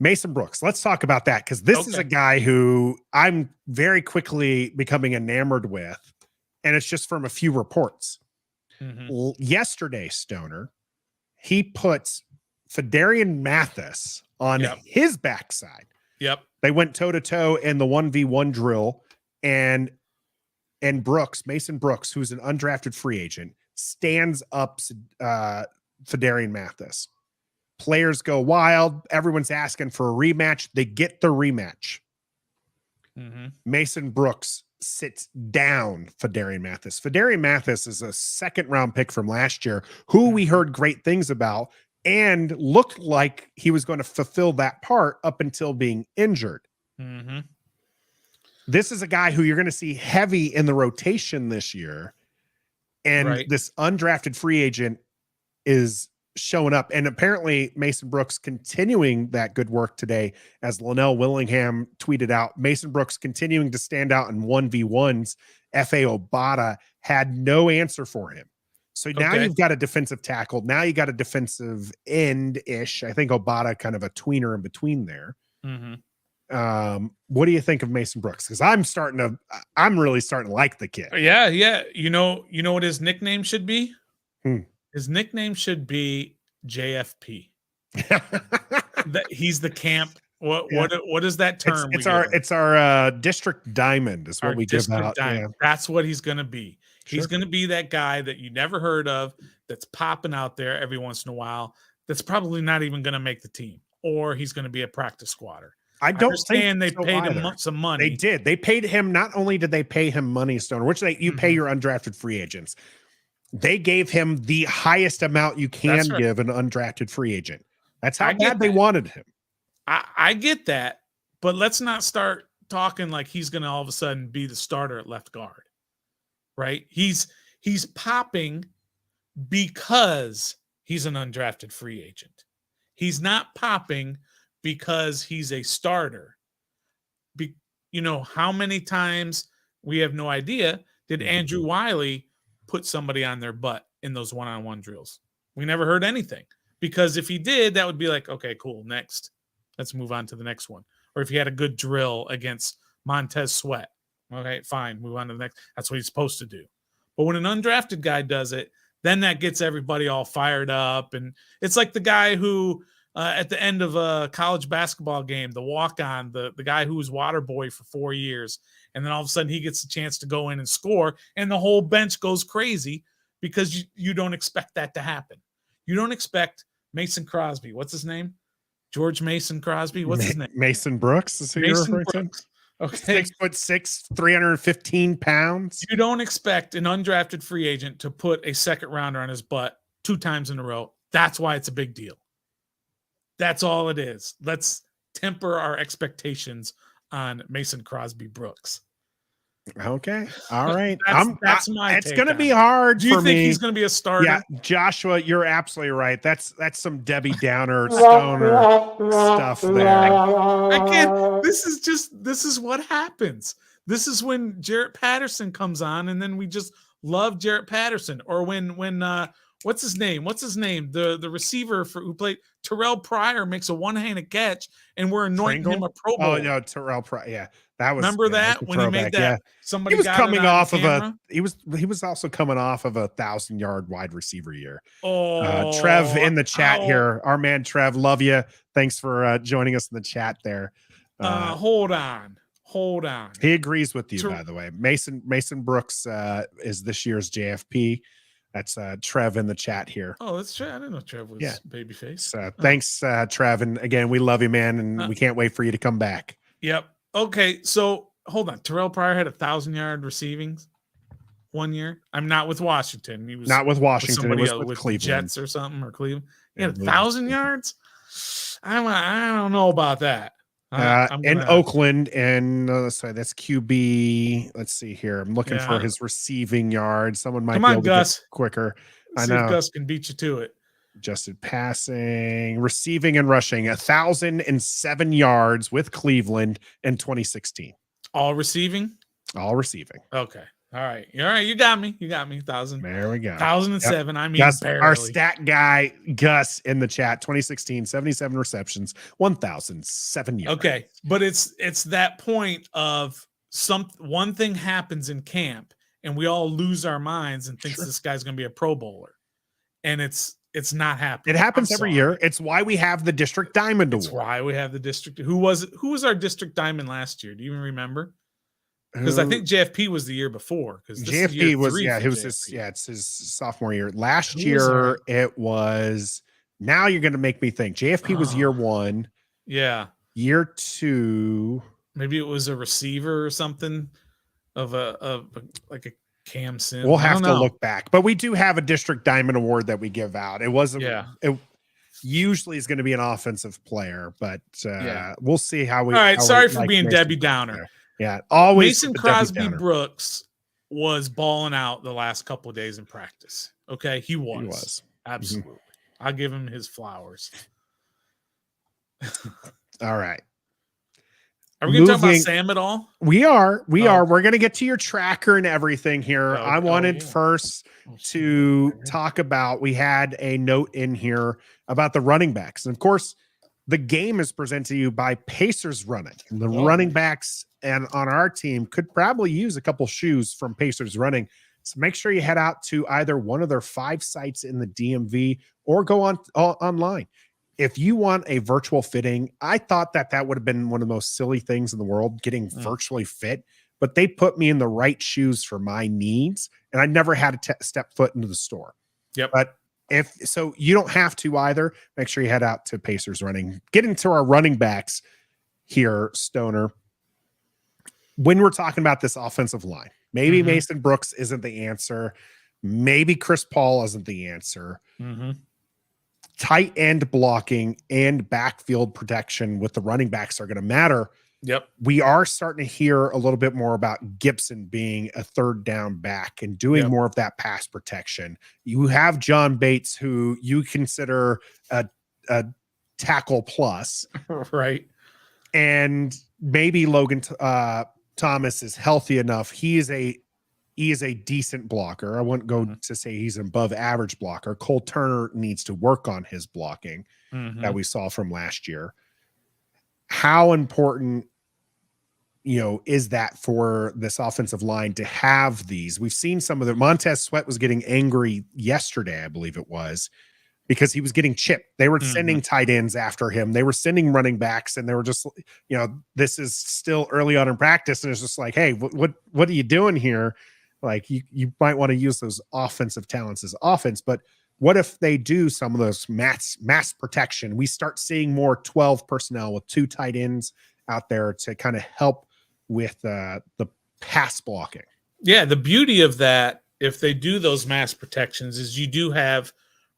Mason Brooks, let's talk about that, because this is a guy who I'm very quickly becoming enamored with, and it's just from a few reports. Yesterday, Stoner, he puts Fedarian Mathis on his backside. They went toe-to-toe in the 1v1 drill, and Mason Brooks, who's an undrafted free agent, stands up Fedarian Mathis. Players go wild. Everyone's asking for a rematch. They get the rematch. Mason Brooks sits down Fedarian Mathis. Fedarian Mathis is a second round pick from last year who we heard great things about and looked like he was going to fulfill that part up until being injured. This is a guy who you're going to see heavy in the rotation this year. And this undrafted free agent is showing up. And apparently Mason Brooks continuing that good work today, as Linnell Willingham tweeted out, Mason Brooks continuing to stand out in 1v1s. F.A. Obata had no answer for him. So now you've got a defensive tackle. Now you got a defensive end-ish. I think Obata kind of a tweener in between there. What do you think of Mason Brooks? Because I'm really starting to like the kid.
Yeah. You know what his nickname should be? His nickname should be JFP. He's the camp. What is that term?
It's our district diamond is what we give out.
That's what he's going to be. He's going to be that guy that you never heard of, that's popping out there every once in a while, that's probably not even going to make the team, or he's going to be a practice squatter.
I don't
understand they paid him some money.
They did. They paid him. Not only did they pay him money, Stoner, which you pay your undrafted free agents. They gave him the highest amount you can give an undrafted free agent. That's how bad they wanted him.
I get that, but let's not start talking like he's going to all of a sudden be the starter at left guard, right? He's popping because he's an undrafted free agent. He's not popping because he's a starter. How many times, we have no idea, did Andrew Wiley put somebody on their butt in those one-on-one drills? We never heard anything, because if he did, that would be like, okay, cool, next. Let's move on to the next one. Or if he had a good drill against Montez Sweat, okay, fine, move on to the next. That's what he's supposed to do. But when an undrafted guy does it, then that gets everybody all fired up. And it's like the guy who, at the end of a college basketball game, the walk-on, the guy who was water boy for 4 years, and then all of a sudden he gets a chance to go in and score, and the whole bench goes crazy because you don't expect that to happen. You don't expect Mason Crosby. What's his name? George Mason Crosby. What's his name?
Mason Brooks is who you're referring to? Okay. 6'6", 315 pounds.
You don't expect an undrafted free agent to put a second rounder on his butt 2 times in a row. That's why it's a big deal. That's all it is. Let's temper our expectations on Mason Crosby Brooks.
Okay. All right.
That's my
it's going to be hard for me.
Do you think he's going to be a starter?
Yeah, Joshua, you're absolutely right. That's some Debbie Downer Stoner stuff there.
I can't. This is what happens. This is when Jarrett Patterson comes on, and then we just love Jarrett Patterson. Or when what's his name? The receiver who played Terrell Pryor makes a one-handed catch, and we're anointing him a Pro Bowl.
Oh no, Terrell Pryor. Yeah, that was.
Remember that when he made that? Yeah. Somebody
he was
got
coming off of
camera.
He was also coming off of a 1,000-yard wide receiver year.
Oh,
Trev in the chat here. Our man Trev, love you. Thanks for joining us in the chat there.
Hold on.
He agrees with you, by the way. Mason Brooks is this year's JFP. That's Trev in the chat here.
Oh, that's Trev. I didn't know Trev was babyface.
Thanks, Trev. And again, we love you, man, and we can't wait for you to come back.
Yep. Okay, so hold on. Terrell Pryor had 1,000-yard receivings 1 year. I'm not with Washington. He was
Not with Washington. It
somebody
was
else
with
with the
Cleveland.
Jets or something, or Cleveland. He
Yeah,
had 1,000 yards. I don't know about that.
In Oakland, and sorry, that's QB. Let's see here. I'm looking for his receiving yards. Someone might
Come
be
on,
able to
Gus.
get quicker.
See if Gus can beat you to it.
Adjusted passing, receiving, and rushing 1,007 yards with Cleveland in 2016.
All receiving?
All receiving.
Okay. All right. You got me. 1,000.
There we go.
1,007. Yep. I mean,
Gus,
barely.
Our stat guy, Gus, in the chat, 2016, 77 receptions, 1,007 yards.
Okay. But it's that point of one thing happens in camp and we all lose our minds and think this guy's going to be a Pro Bowler. And it's not happening.
It happens every year. It's why we have the District Diamond Award.
It's why we have the District. Who was our District Diamond last year? Do you even remember? Because I think JFP was the year before. Because
JFP was it's his sophomore year. Last year it was. Now you're going to make me think. JFP was year 1.
Yeah.
Year 2.
Maybe it was a receiver or something of like a Cam Sim.
We'll have to look back, but we do have a District Diamond Award that we give out. It wasn't.
Yeah.
It usually is going to be an offensive player, but we'll see how we.
All right. Sorry for being Debbie Downer.
There. Yeah, always.
Mason Crosby Brooks was balling out the last couple of days in practice. Okay, he was. Absolutely. I'll give him his flowers.
All right.
Are we going to talk about Sam at all?
We are. We're going to get to your tracker and everything here. I wanted first to talk about. We had a note in here about the running backs, and of course, the game is presented to you by Pacers Running. And the running backs and on our team could probably use a couple shoes from Pacers Running. So make sure you head out to either one of their 5 sites in the DMV or go online. If you want a virtual fitting, I thought that would have been one of the most silly things in the world, getting virtually fit, but they put me in the right shoes for my needs. And I never had to step foot into the store.
Yep.
But if so, you don't have to either. Make sure you head out to Pacers Running. Get into our running backs here, Stoner. When we're talking about this offensive line, maybe Mason Brooks isn't the answer. Maybe Chris Paul isn't the answer. Tight end blocking and backfield protection with the running backs are going to matter.
Yep.
We are starting to hear a little bit more about Gibson being a third down back and doing more of that pass protection. You have John Bates, who you consider a tackle plus.
Right.
And maybe Logan Thomas is healthy enough. He is a decent blocker. I wouldn't go to say he's an above average blocker. Cole Turner needs to work on his blocking that we saw from last year. How important, is that for this offensive line to have these? We've seen some of the Montez Sweat was getting angry yesterday, I believe it was, because he was getting chipped. They were sending tight ends after him. They were sending running backs, and they were just, this is still early on in practice. And it's just like, hey, what are you doing here? Like you might want to use those offensive talents as offense, but what if they do some of those mass protection? We start seeing more 12 personnel with 2 tight ends out there to kind of help with the pass blocking.
Yeah, the beauty of that, if they do those mass protections, is you do have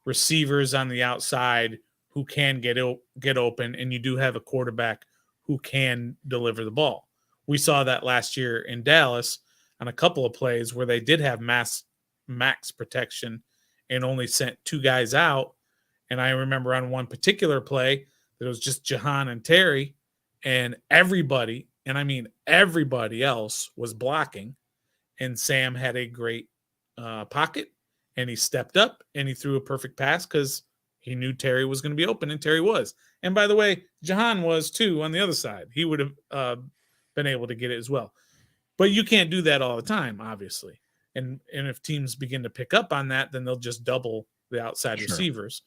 receivers on the outside who can get open, and you do have a quarterback who can deliver the ball. We saw that last year in Dallas on a couple of plays where they did have max protection and only sent 2 guys out. And I remember on one particular play that it was just Jahan and Terry, and everybody, and I mean everybody else, was blocking. And Sam had a great pocket, and he stepped up and he threw a perfect pass because he knew Terry was going to be open, and Terry was. And by the way, Jahan was too on the other side. He would have been able to get it as well. But you can't do that all the time, obviously. And if teams begin to pick up on that, then they'll just double the outside receivers.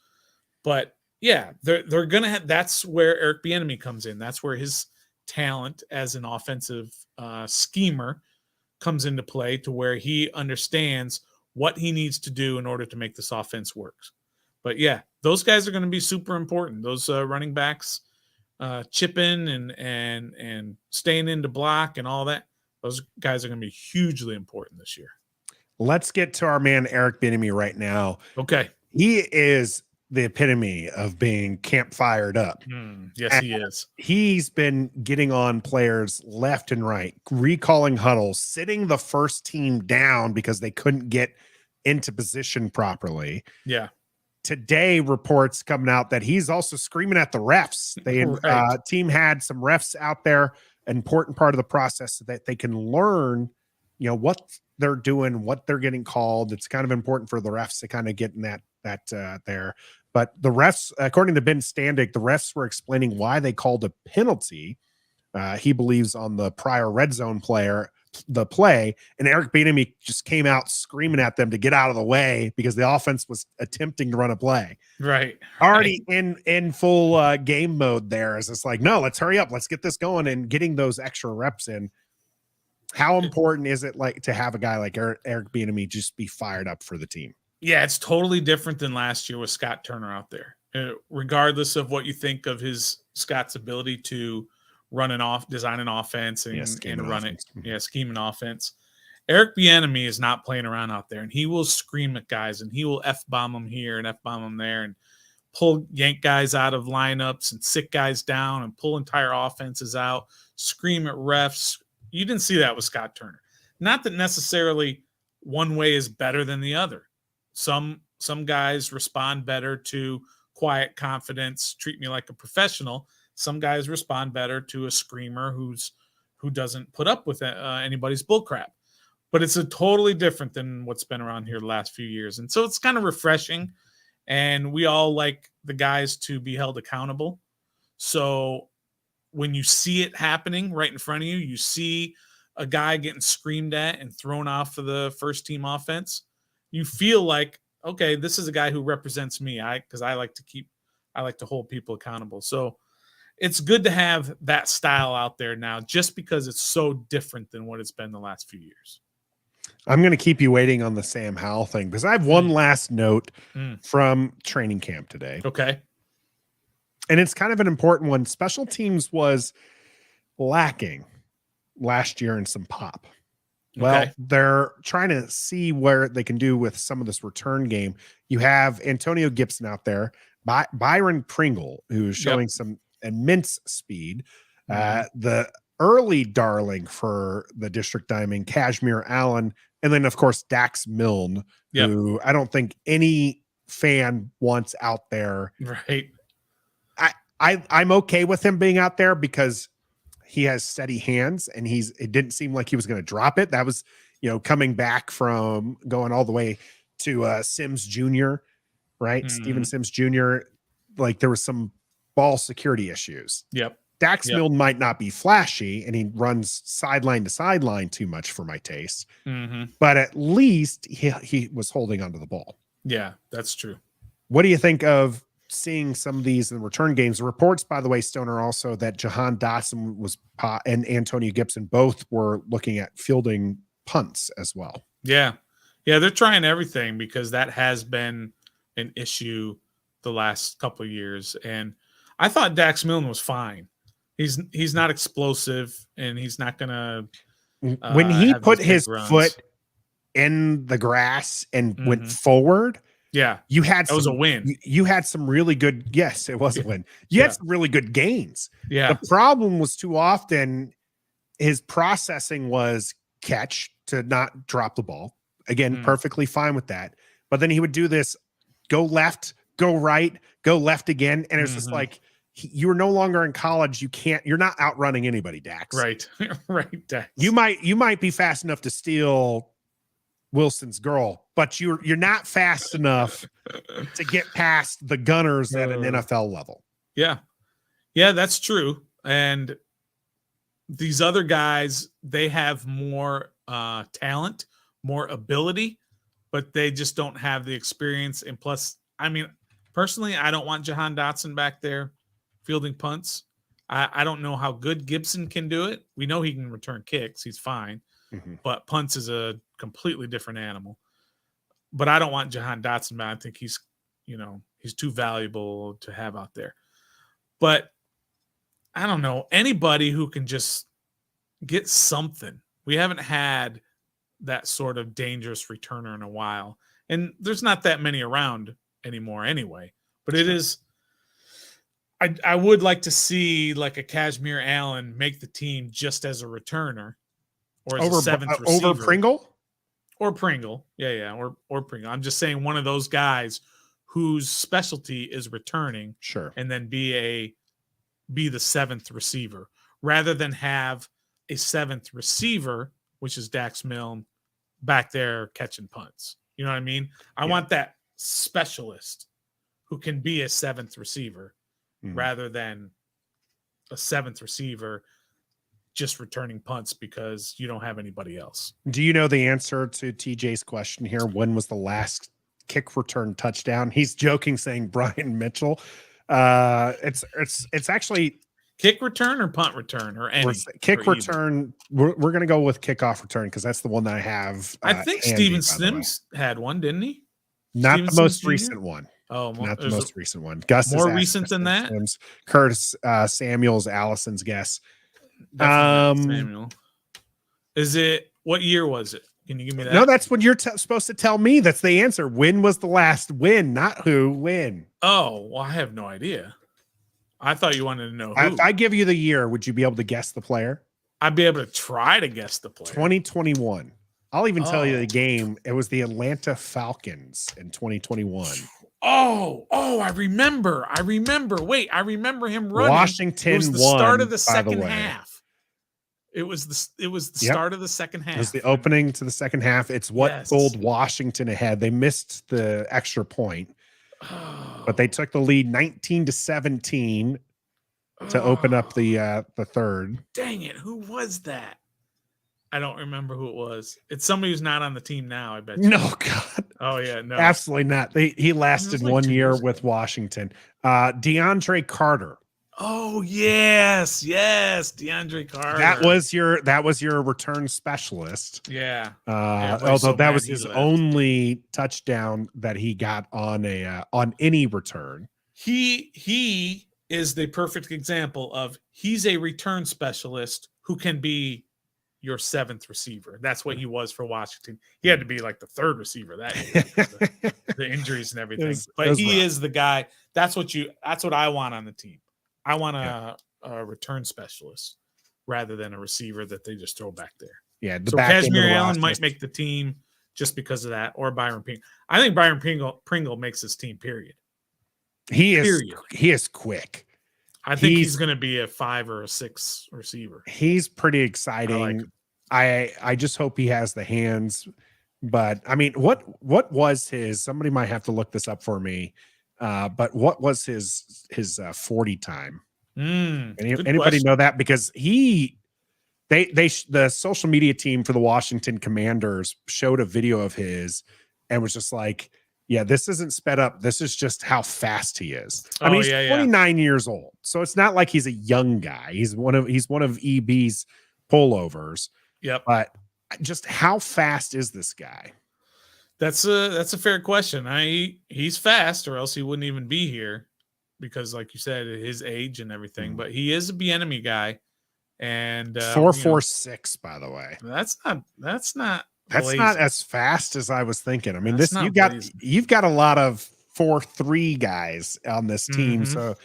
But yeah, they're going to have, that's where Eric Bieniemy comes in. That's where his talent as an offensive schemer comes into play, to where he understands what he needs to do in order to make this offense work. But yeah, those guys are going to be super important. Those running backs chipping and staying into block and all that. Those guys are going to be hugely important this year.
Let's get to our man Eric Bieniemy right now.
Okay.
He is the epitome of being camp fired up.
Yes, he is.
He's been getting on players left and right, recalling huddles, sitting the first team down because they couldn't get into position properly.
Yeah.
Today, reports coming out that he's also screaming at the refs. They team had some refs out there, an important part of the process so that they can learn, what they're doing, what they're getting called. It's kind of important for the refs to kind of get in that there. But the refs, according to Ben Standig, the refs were explaining why they called a penalty. He believes on the prior red zone play, and Eric Bieniemy just came out screaming at them to get out of the way because the offense was attempting to run a play.
Right.
Already in full game mode there. As it's like, no, let's hurry up. Let's get this going, and getting those extra reps in. How important is it to have a guy like Eric Bieniemy just be fired up for the team?
Yeah, it's totally different than last year with Scott Turner out there. Regardless of what you think of Scott's ability to design an offense and run it. Yeah, scheme an offense. Eric Bieniemy is not playing around out there, and he will scream at guys, and he will F-bomb them here and F-bomb them there, and yank guys out of lineups and sit guys down and pull entire offenses out, scream at refs. You didn't see that with Scott Turner. Not that necessarily one way is better than the other. Some guys respond better to quiet confidence, treat me like a professional. Some guys respond better to a screamer who doesn't put up with anybody's bullcrap. But it's a totally different than what's been around here the last few years. And so it's kind of refreshing. And we all like the guys to be held accountable. So when you see it happening right in front of you, you see a guy getting screamed at and thrown off of the first team offense, you feel like, okay, this is a guy who represents me. Because I like to hold people accountable. So it's good to have that style out there now, just because it's so different than what it's been the last few years.
I'm going to keep you waiting on the Sam Howell thing because I have one last note from training camp today.
Okay.
And it's kind of an important one. Special teams was lacking last year in some pop. Well, they're trying to see where they can do with some of this return game. You have Antonio Gibson out there, Byron Pringle, who's showing some immense speed. The early darling for the District Diamond, Kashmir Allen, and then, of course, Dax Milne, who I don't think any fan wants out there.
Right.
I'm okay with him being out there because he has steady hands, and it didn't seem like he was going to drop it. That was, coming back from going all the way to Sims Jr., right? Steven Sims Jr., like there was some ball security issues.
Yep.
Dax Milne might not be flashy, and he runs sideline to sideline too much for my taste, but at least he was holding onto the ball.
Yeah, that's true.
What do you think of seeing some of these in return games? The reports, by the way, Stoner, also that Jahan Dotson and Antonio Gibson both were looking at fielding punts as well.
Yeah. Yeah, they're trying everything because that has been an issue the last couple of years. And I thought Dax Milne was fine. He's not explosive, and he's not going to
when he put his foot in the grass and went forward, you had
that was a win.
You had some really good. Yes, it was a win. You had some really good gains.
Yeah.
The problem was too often his processing was catch to not drop the ball. Again, perfectly fine with that. But then he would do this: go left, go right, go left again, and it's just like you're no longer in college. You're not outrunning anybody, Dax.
Right, right, Dax.
You might be fast enough to steal Wilson's girl, but you're not fast enough to get past the gunners at an NFL level.
Yeah, that's true. And these other guys, they have more talent, more ability, but they just don't have the experience. And plus, I mean, personally, I don't want Jahan Dotson back there fielding punts. I don't know how good Gibson can do it. We know he can return kicks. He's fine. But punts is a completely different animal. But I don't want Jahan Dotson back. I think he's too valuable to have out there. But I don't know, anybody who can just get something. We haven't had that sort of dangerous returner in a while. And there's not that many around anymore anyway. But it is, I would like to see like a Kashmir Allen make the team just as a returner or as a seventh receiver.
Over Pringle?
Or Pringle. Yeah. Or Pringle. I'm just saying one of those guys whose specialty is returning.
Sure.
And then be the seventh receiver rather than have a seventh receiver, which is Dax Milne, back there catching punts. You know what I mean? I want that specialist who can be a seventh receiver rather than a seventh receiver just returning punts because you don't have anybody else.
Do you know the answer to TJ's question here? When was the last kick return touchdown? He's joking saying Brian Mitchell. It's actually
kick return or punt return or any
kick return. We're going to go with kickoff return because that's the one that I have.
I think Steven Sims had one, didn't he?
Not
Steven
the most
Sims Jr.?
recent one.
Oh,
not the most recent one. Gus
more
is
recent than that.
Sims. Curtis Samuel's Allison's guess.
Samuel. Is it? What year was it? Can you give me that?
No, that's what you're supposed to tell me. That's the answer. When was the last win? Not who. When?
Oh, well, I have no idea. I thought you wanted to know who.
If I give you the year, would you be able to guess the player?
I'd be able to try to guess the player.
2021. I'll even tell you the game. It was the Atlanta Falcons in 2021.
Oh, I remember. Wait, I remember him running.
Washington
it was the
won,
start of the second half. It was the start of the second half.
It was the opening to the second half. It's what pulled Washington ahead. They missed the extra point, but they took the lead 19-17 to open up the third.
Dang it! Who was that? I don't remember who it was. It's somebody who's not on the team now, I bet you.
No, God.
Oh, yeah, no.
Absolutely not. He lasted like 1 year with Washington. DeAndre Carter.
Oh, yes. DeAndre Carter.
That was your return specialist.
Yeah.
Although that was his only touchdown that he got on any return.
He is the perfect example of he's a return specialist who can be your seventh receiver. That's what he was for Washington. He had to be like the third receiver that year, the injuries and everything. But he is the guy. That's what I want on the team. I want a return specialist rather than a receiver that they just throw back there.
Yeah.
So Kashmir Allen might make the team just because of that, or Byron Pringle. I think Byron Pringle makes his team, period.
He is quick.
I think he's going to be a 5 or a 6 receiver.
He's pretty exciting. I just hope he has the hands. But I mean, what was his? Somebody might have to look this up for me. But what was his 40 time? Anybody know that? Because the social media team for the Washington Commanders showed a video of his and was just like, yeah, this isn't sped up. This is just how fast he is. I mean, he's 29 years old, so it's not like he's a young guy. He's one of EB's pullovers.
Yep.
But just how fast is this guy?
That's a fair question. He's fast, or else he wouldn't even be here, because, like you said, his age and everything. But he is a Bieniemy guy, and
4.46, by the way.
That's not.
That's not as fast as I was thinking. I mean, you've got a lot of 4.3 guys on this team. So,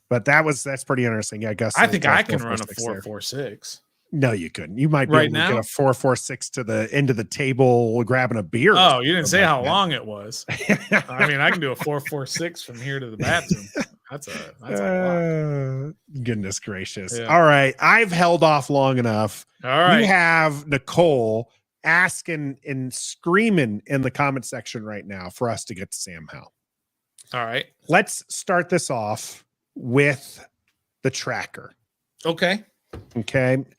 but that's pretty interesting. Yeah, I guess
I think I can run a 4.46.
No, you couldn't. You might be able to get a 4.46 to the end of the table grabbing a beer.
Oh, you didn't say how long it was. I mean, I can do a 4.46 from here to the bathroom. That's a lot.
Goodness gracious.
Yeah.
All right. I've held off long enough.
All right.
You have Nicole asking and screaming in the comment section right now for us to get to Sam Howell.
All right.
Let's start this off with the tracker.
Okay.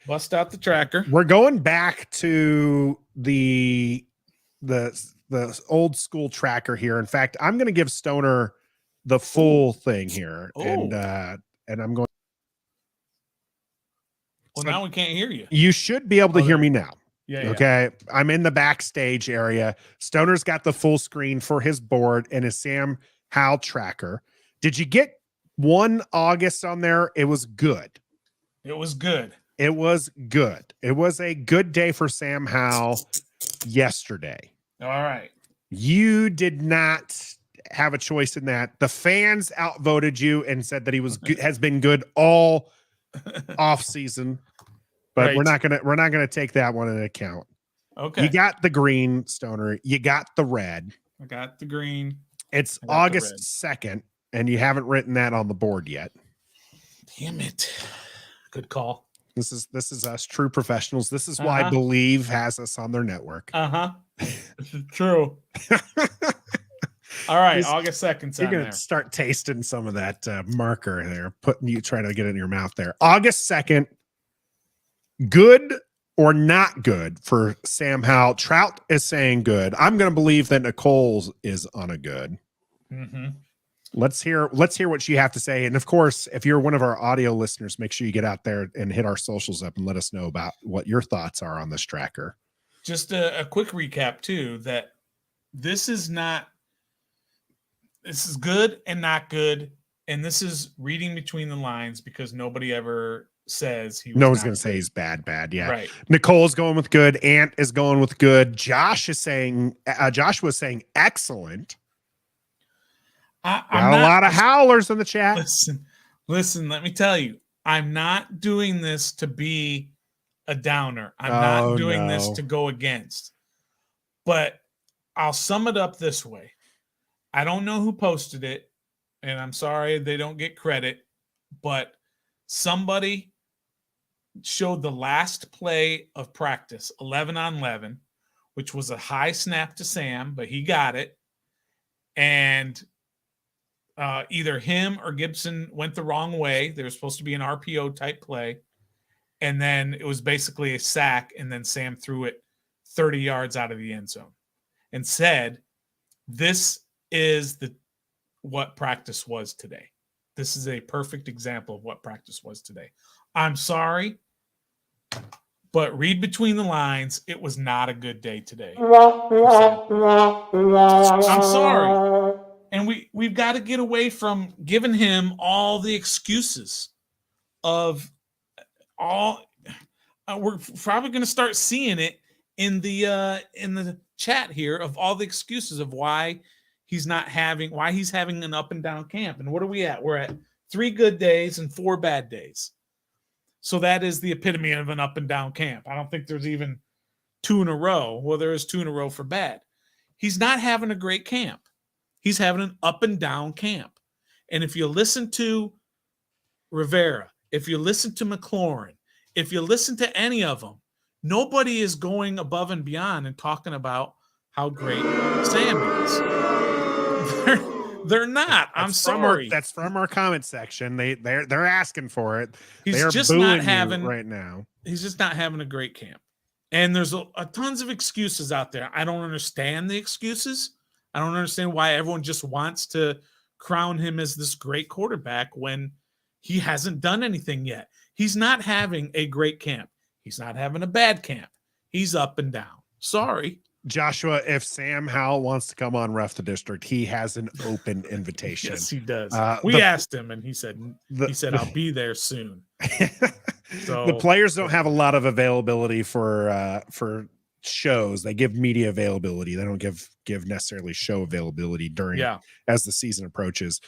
Bust out the tracker.
We're going back to the old school tracker here. In fact, I'm going to give Stoner the full thing here. And I'm going.
Well, now we can't hear you.
You should be able to hear me now.
Yeah.
Okay. I'm in the backstage area. Stoner's got the full screen for his board and his Sam Howell tracker. Did you get 1 August on there? It was good.
It was good.
It was good. It was a good day for Sam Howell yesterday.
All right.
You did not have a choice in that. The fans outvoted you and said that he was has been good all off season. But
Right.
we're not gonna take that one into account.
Okay.
You got the green, Stoner. You got the red.
I got the green.
It's
I got the
August
red.
2nd, and you haven't written that on the board yet.
Damn it. Good call.
This is us true professionals. This is why Believe has us on their network.
This is true. All right, August 2nd.
You're gonna start tasting some of that marker there, trying to get it in your mouth there. August 2nd, good or not good for Sam Howell? Trout is saying good. I'm gonna believe that Nicole's is on a good.
Mm-hmm.
Let's hear what you have to say. And of course, if you're one of our audio listeners, make sure you get out there and hit our socials up and let us know about what your thoughts are on this tracker.
Just a quick recap too, that this is good and not good. And this is reading between the lines because nobody ever says he was
no one's
not
going to say
good.
he's bad. Yeah.
Right.
Nicole's going with good. Ant is going with good. Joshua was saying excellent.
I'm
Got a lot of howlers in the chat.
Listen, let me tell you, I'm not doing this to be a downer. I'm not doing this to go against. But I'll sum it up this way. I don't know who posted it, and I'm sorry they don't get credit, but somebody showed the last play of practice, 11 on 11, which was a high snap to Sam, but he got it. And either him or Gibson went the wrong way. There was supposed to be an RPO type play. And then it was basically a sack. And then Sam threw it 30 yards out of the end zone and said, this is what practice was today. This is a perfect example of what practice was today. I'm sorry, but read between the lines. It was not a good day today. I'm sorry. And we've got to get away from giving him all the excuses of all. We're probably going to start seeing it in the chat here of all the excuses of why he's having an up and down camp. And what are we at? We're at 3 good days and 4 bad days. So that is the epitome of an up and down camp. I don't think there's even 2 in a row. Well, there is 2 in a row for bad. He's not having a great camp. He's having an up and down camp. And if you listen to Rivera, if you listen to McLaurin, if you listen to any of them, nobody is going above and beyond and talking about how great Sam is. They're not. I'm sorry.
That's from our comment section. They're asking for it.
He's just not having
right now.
He's just not having a great camp. And there's a tons of excuses out there. I don't understand the excuses. I don't understand why everyone just wants to crown him as this great quarterback when he hasn't done anything yet. He's not having a great camp. He's not having a bad camp. He's up and down. Sorry.
Joshua, if Sam Howell wants to come on Ref the District, he has an open invitation.
Yes, he does. We asked him, and he said, I'll be there soon. So
the players don't have a lot of availability for shows. They give media availability. They don't give necessarily show availability as the season approaches.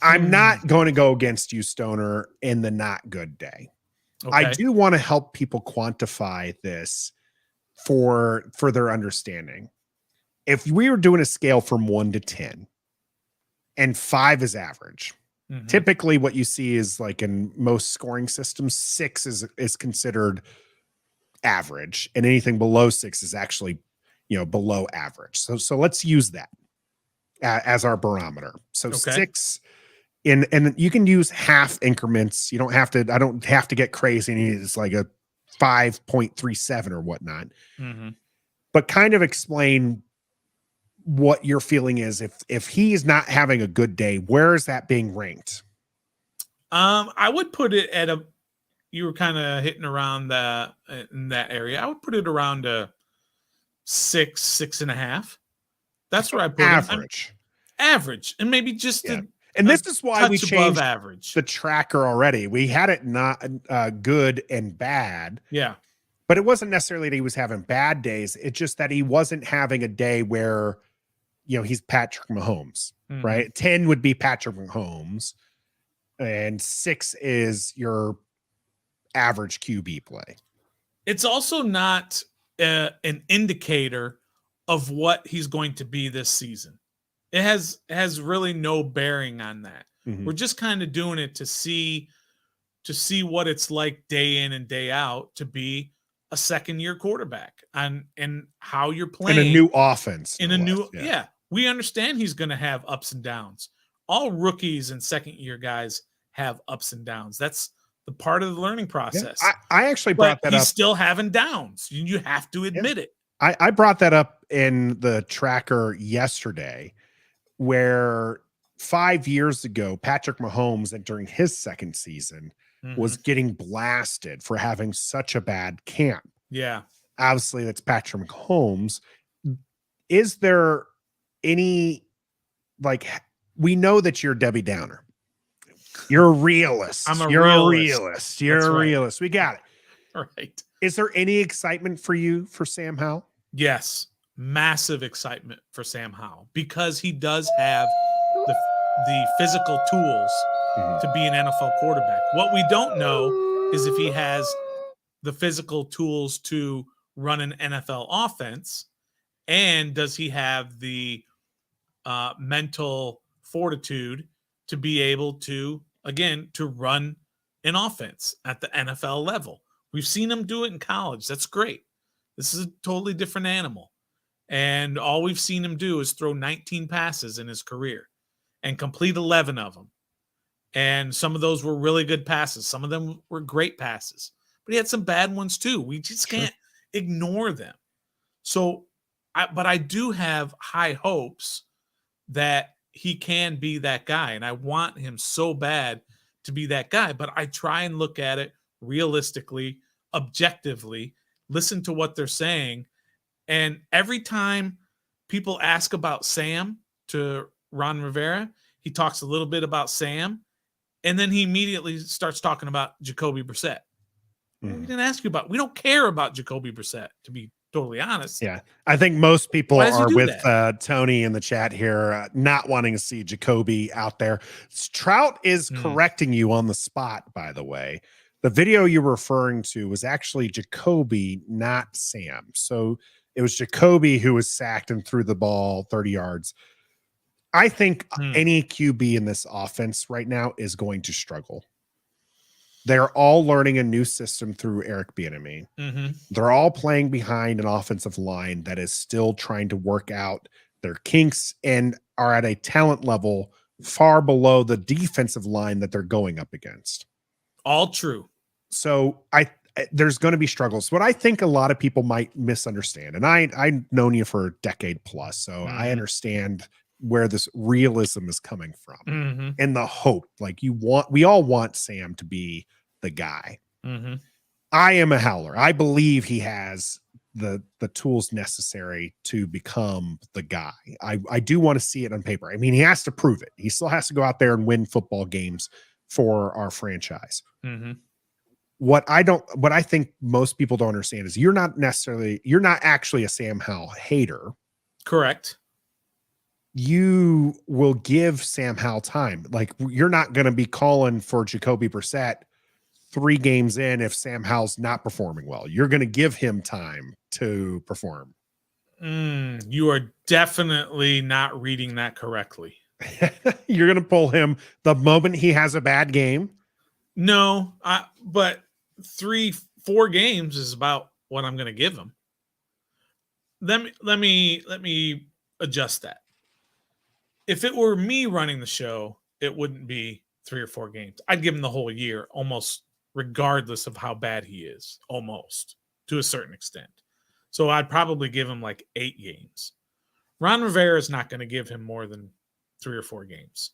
I'm not going to go against you, Stoner, in the not good day. Okay. I do want to help people quantify this for their understanding. If we were doing a scale from 1 to 10 and 5 is average, typically what you see is like in most scoring systems, 6 is considered average, and anything below 6 is actually, below average. So let's use that as our barometer. So 6 and you can use half increments. I don't have to get crazy. And it's like a 5.37 or whatnot, but kind of explain what your feeling is. If he is not having a good day, where is that being ranked?
I would put it at you were kind of hitting around in that area. I would put it around a 6.5. That's where I put
average.
Average, and maybe just
And this is why we
touch above
changed
average.
the tracker already. We had it not good and bad.
Yeah.
But it wasn't necessarily that he was having bad days. It's just that he wasn't having a day where, he's Patrick Mahomes, right? 10 would be Patrick Mahomes, and 6 is your average QB play.
It's also not an indicator of what he's going to be this season. It has really no bearing on that. We're just kind of doing it to see what it's like day in and day out to be a second-year quarterback and how you're playing
in a new offense.
Yeah. We understand he's going to have ups and downs. All rookies and second-year guys have ups and downs. That's the part of the learning process.
Yeah, I actually brought that up.
He's still having downs. You have to admit it.
I brought that up in the tracker yesterday, where 5 years ago, Patrick Mahomes, entering his second season, was getting blasted for having such a bad camp.
Yeah.
Obviously, that's Patrick Mahomes. Is there any, we know that you're Debbie Downer. You're a realist. You're a realist. You're a realist. We got it.
All right.
Is there any excitement for you for Sam Howell?
Yes. Massive excitement for Sam Howell because he does have the physical tools to be an NFL quarterback. What we don't know is if he has the physical tools to run an NFL offense, and does he have the mental fortitude to be able to, again, to run an offense at the NFL level. We've seen him do it in college. That's great. This is a totally different animal. And all we've seen him do is throw 19 passes in his career and complete 11 of them. And some of those were really good passes. Some of them were great passes. But he had some bad ones too. We just can't ignore them. So, but I do have high hopes that he can be that guy. And I want him so bad to be that guy. But I try and look at it realistically, objectively, listen to what they're saying. And every time people ask about Sam to Ron Rivera, he talks a little bit about Sam. And then he immediately starts talking about Jacoby Brissett. We didn't ask you about. We don't care about Jacoby Brissett, to be totally honest.
Yeah, I think most people are with
Tony
in the chat here, not wanting to see Jacoby out there. Trout is correcting you on the spot, by the way. The video you're referring to was actually Jacoby, not Sam. So it was Jacoby who was sacked and threw the ball 30 yards. I think any QB in this offense right now is going to struggle. They're all learning a new system through Eric Bieniemy. They're all playing behind an offensive line that is still trying to work out their kinks and are at a talent level far below the defensive line that they're going up against.
All true.
So there's going to be struggles. What I think a lot of people might misunderstand, and I've known you for a decade plus, so I understand where this realism is coming from and the hope. We all want Sam to be the guy. I am a Howler. I believe he has the tools necessary to become the guy. I do want to see it on paper. I mean, he has to prove it. He still has to go out there and win football games for our franchise. What I think most people don't understand is you're not actually a Sam Howell hater.
Correct.
You will give Sam Howell time. You're not going to be calling for Jacoby Brissett 3 games in if Sam Howell's not performing well. You're going to give him time to perform.
You are definitely not reading that correctly.
You're going to pull him the moment he has a bad game.
No, but 3-4 games is about what I'm going to give him. Let me adjust that. If it were me running the show, it wouldn't be 3 or 4 games. I'd give him the whole year, almost regardless of how bad he is, almost to a certain extent. So I'd probably give him 8 games. Ron Rivera is not going to give him more than 3 or 4 games.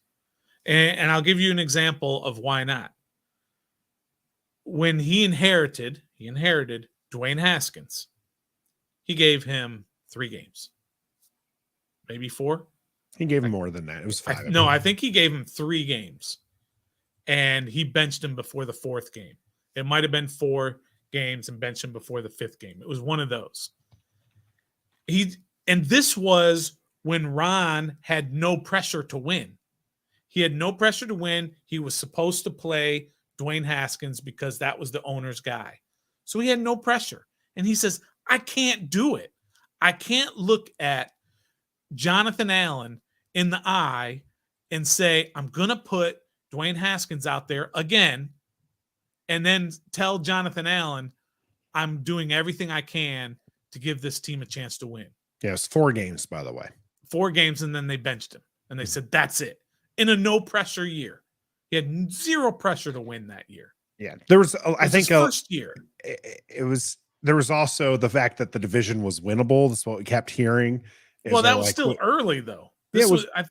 And I'll give you an example of why not. When he inherited Dwayne Haskins. He gave him 3 games, maybe 4.
He gave him more than that. It was 5.
No, I think he gave him 3 games, and he benched him before the 4th game. It might have been 4 games and benched him before the 5th game. It was one of those. And this was when Ron had no pressure to win. He had no pressure to win. He was supposed to play Dwayne Haskins because that was the owner's guy. So he had no pressure. And he says, I can't do it. I can't look at Jonathan Allen in the eye and say, I'm going to put Dwayne Haskins out there again and then tell Jonathan Allen I'm doing everything I can to give this team a chance to win.
Yeah, it's 4 games, by the way.
4 games, and then they benched him. And they said, that's it. In a no-pressure year. He had 0 pressure to win that year.
Yeah. There was, I think,
his first year.
There was also the fact that the division was winnable. That's what we kept hearing.
Well, that was still early, though. This was I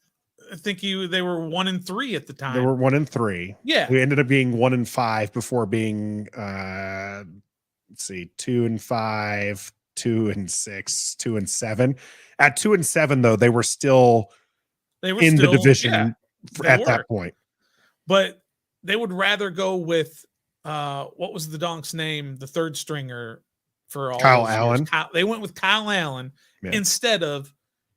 think they were 1-3 at the time.
They were 1-3.
Yeah.
We ended up being 1-5 before being, 2-5, 2-6, 2-7. At 2-7, though, they were still in the division at that point.
But they would rather go with what was the donk's name? The 3rd stringer for all
Kyle Allen.
They went with Kyle Allen instead of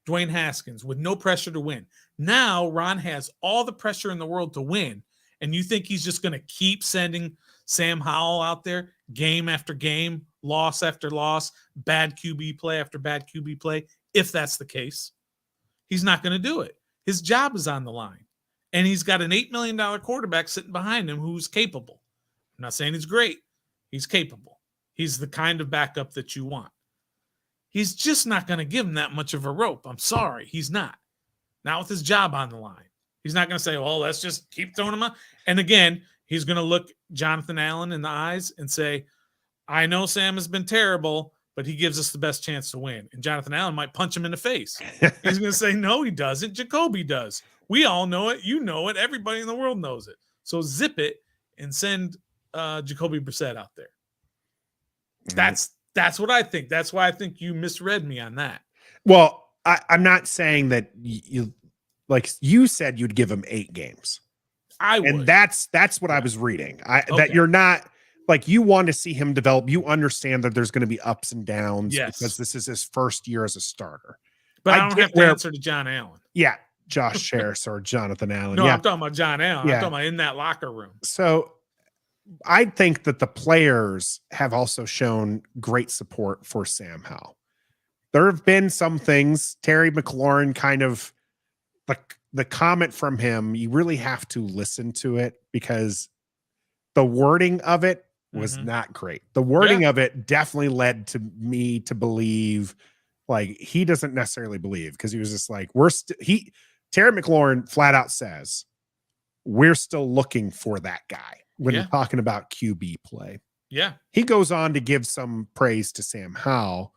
Dwayne Haskins with no pressure to win. Now Ron has all the pressure in the world to win, and you think he's just going to keep sending Sam Howell out there game after game, loss after loss, bad QB play after bad QB play? If that's the case, he's not going to do it. His job is on the line, and he's got an $8 million quarterback sitting behind him who's capable. I'm not saying he's great. He's capable. He's the kind of backup that you want. He's just not going to give him that much of a rope. I'm sorry. He's not. Not with his job on the line. He's not going to say, well, let's just keep throwing him out. And again, he's going to look Jonathan Allen in the eyes and say, I know Sam has been terrible, but he gives us the best chance to win. And Jonathan Allen might punch him in the face. He's going to say, no, he doesn't. Jacoby does. We all know it. You know it. Everybody in the world knows it. So zip it and send Jacoby Brissett out there. That's what I think. That's why I think you misread me on that.
Well, I'm not saying that you like you said you'd give him 8 games.
I would.
And that's what I was reading. That you're not like you want to see him develop. You understand that there's going to be ups and downs because this is his first year as a starter.
But I don't have to answer to John Allen.
Yeah, Josh Scherz or Jonathan Allen.
No,
yeah.
I'm talking about John Allen. I'm talking about in that locker room.
So I think that the players have also shown great support for Sam Howell. There have been some things, Terry McLaurin kind of, the comment from him, you really have to listen to it because the wording of it was not great. The wording of it definitely led to me to believe, like, he doesn't necessarily believe because he was just like, Terry McLaurin flat out says, we're still looking for that guy when we're talking about QB play.
Yeah.
He goes on to give some praise to Sam Howell.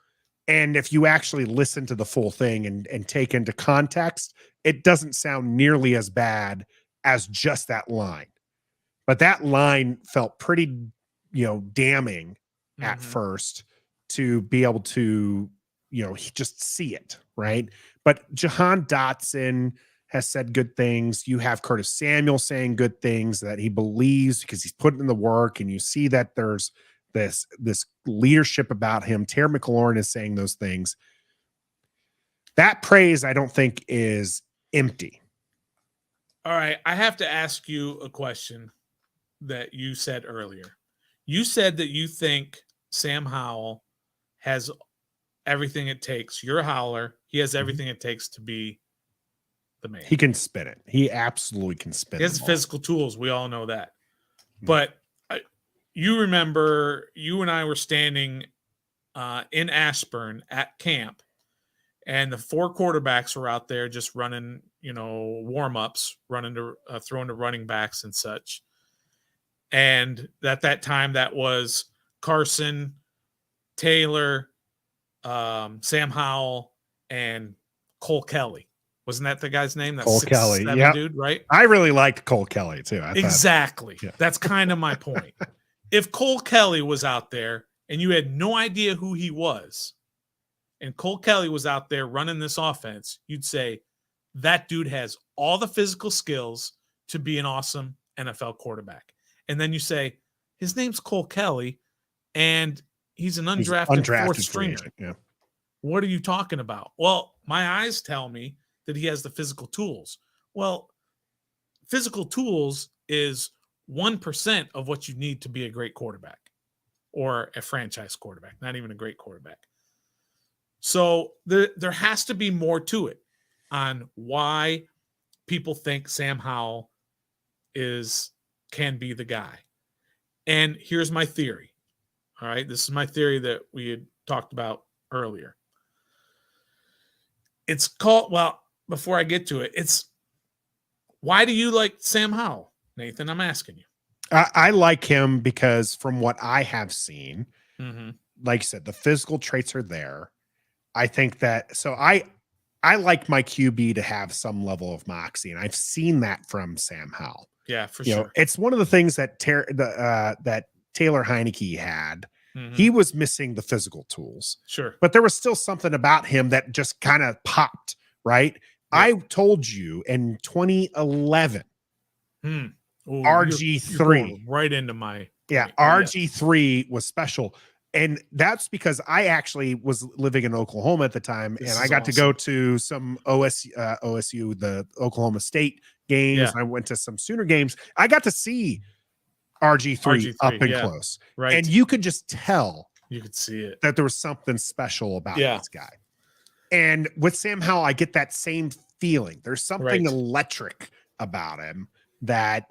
And if you actually listen to the full thing and take into context, it doesn't sound nearly as bad as just that line. But that line felt pretty, damning at first to be able to, just see it, right? But Jahan Dotson has said good things. You have Curtis Samuel saying good things that he believes because he's putting in the work, and you see that there's this leadership about him. Terry McLaurin is saying those things. That praise, I don't think, is empty.
All right. I have to ask you a question that you said earlier. You said that you think Sam Howell has everything it takes. You're a howler. He has everything it takes to be the man.
He can spin it. He absolutely can spin it.
He has physical tools. We all know that. But you remember you and I were standing in Ashburn at camp, and the 4 quarterbacks were out there just running, warm-ups, throwing to running backs and such. And at that time, that was Carson, Taylor, Sam Howell, and Cole Kelly. Wasn't that the guy's name? That's
Cole Kelly, yeah,
dude, right?
I really liked Cole Kelly too.
Exactly. That's kind of my point. If Cole Kelly was out there and you had no idea who he was, and Cole Kelly was out there running this offense, you'd say, that dude has all the physical skills to be an awesome NFL quarterback. And then you say, his name's Cole Kelly, and he's an undrafted fourth
free
stringer.
agent, yeah.
What are you talking about? Well, my eyes tell me that he has the physical tools. Well, physical tools is 1% of what you need to be a great quarterback or a franchise quarterback, not even a great quarterback. So there has to be more to it on why people think Sam Howell can be the guy. And here's my theory. All right. This is my theory that we had talked about earlier. It's called, well, before I get to it, it's why do you like Sam Howell, Nathan? I'm asking you.
I like him because from what I have seen, like I said, the physical traits are there. I think that, so I like my QB to have some level of moxie, and I've seen that from Sam Howell.
Yeah, for sure.
It's one of the things that that Taylor Heineke had. He was missing the physical tools.
Sure.
But there was still something about him that just kind of popped, right? Yeah. I told you in 2011, RG3.
You're right into my.
Yeah, RG3 was special. And that's because I actually was living in Oklahoma at the time, and I got to go to some OSU, the Oklahoma State games. Yeah. I went to some Sooner games. I got to see RG3 up and close.
Right.
And you could just tell.
You could see it.
That there was something special about this guy. And with Sam Howell, I get that same feeling. There's something electric about him that,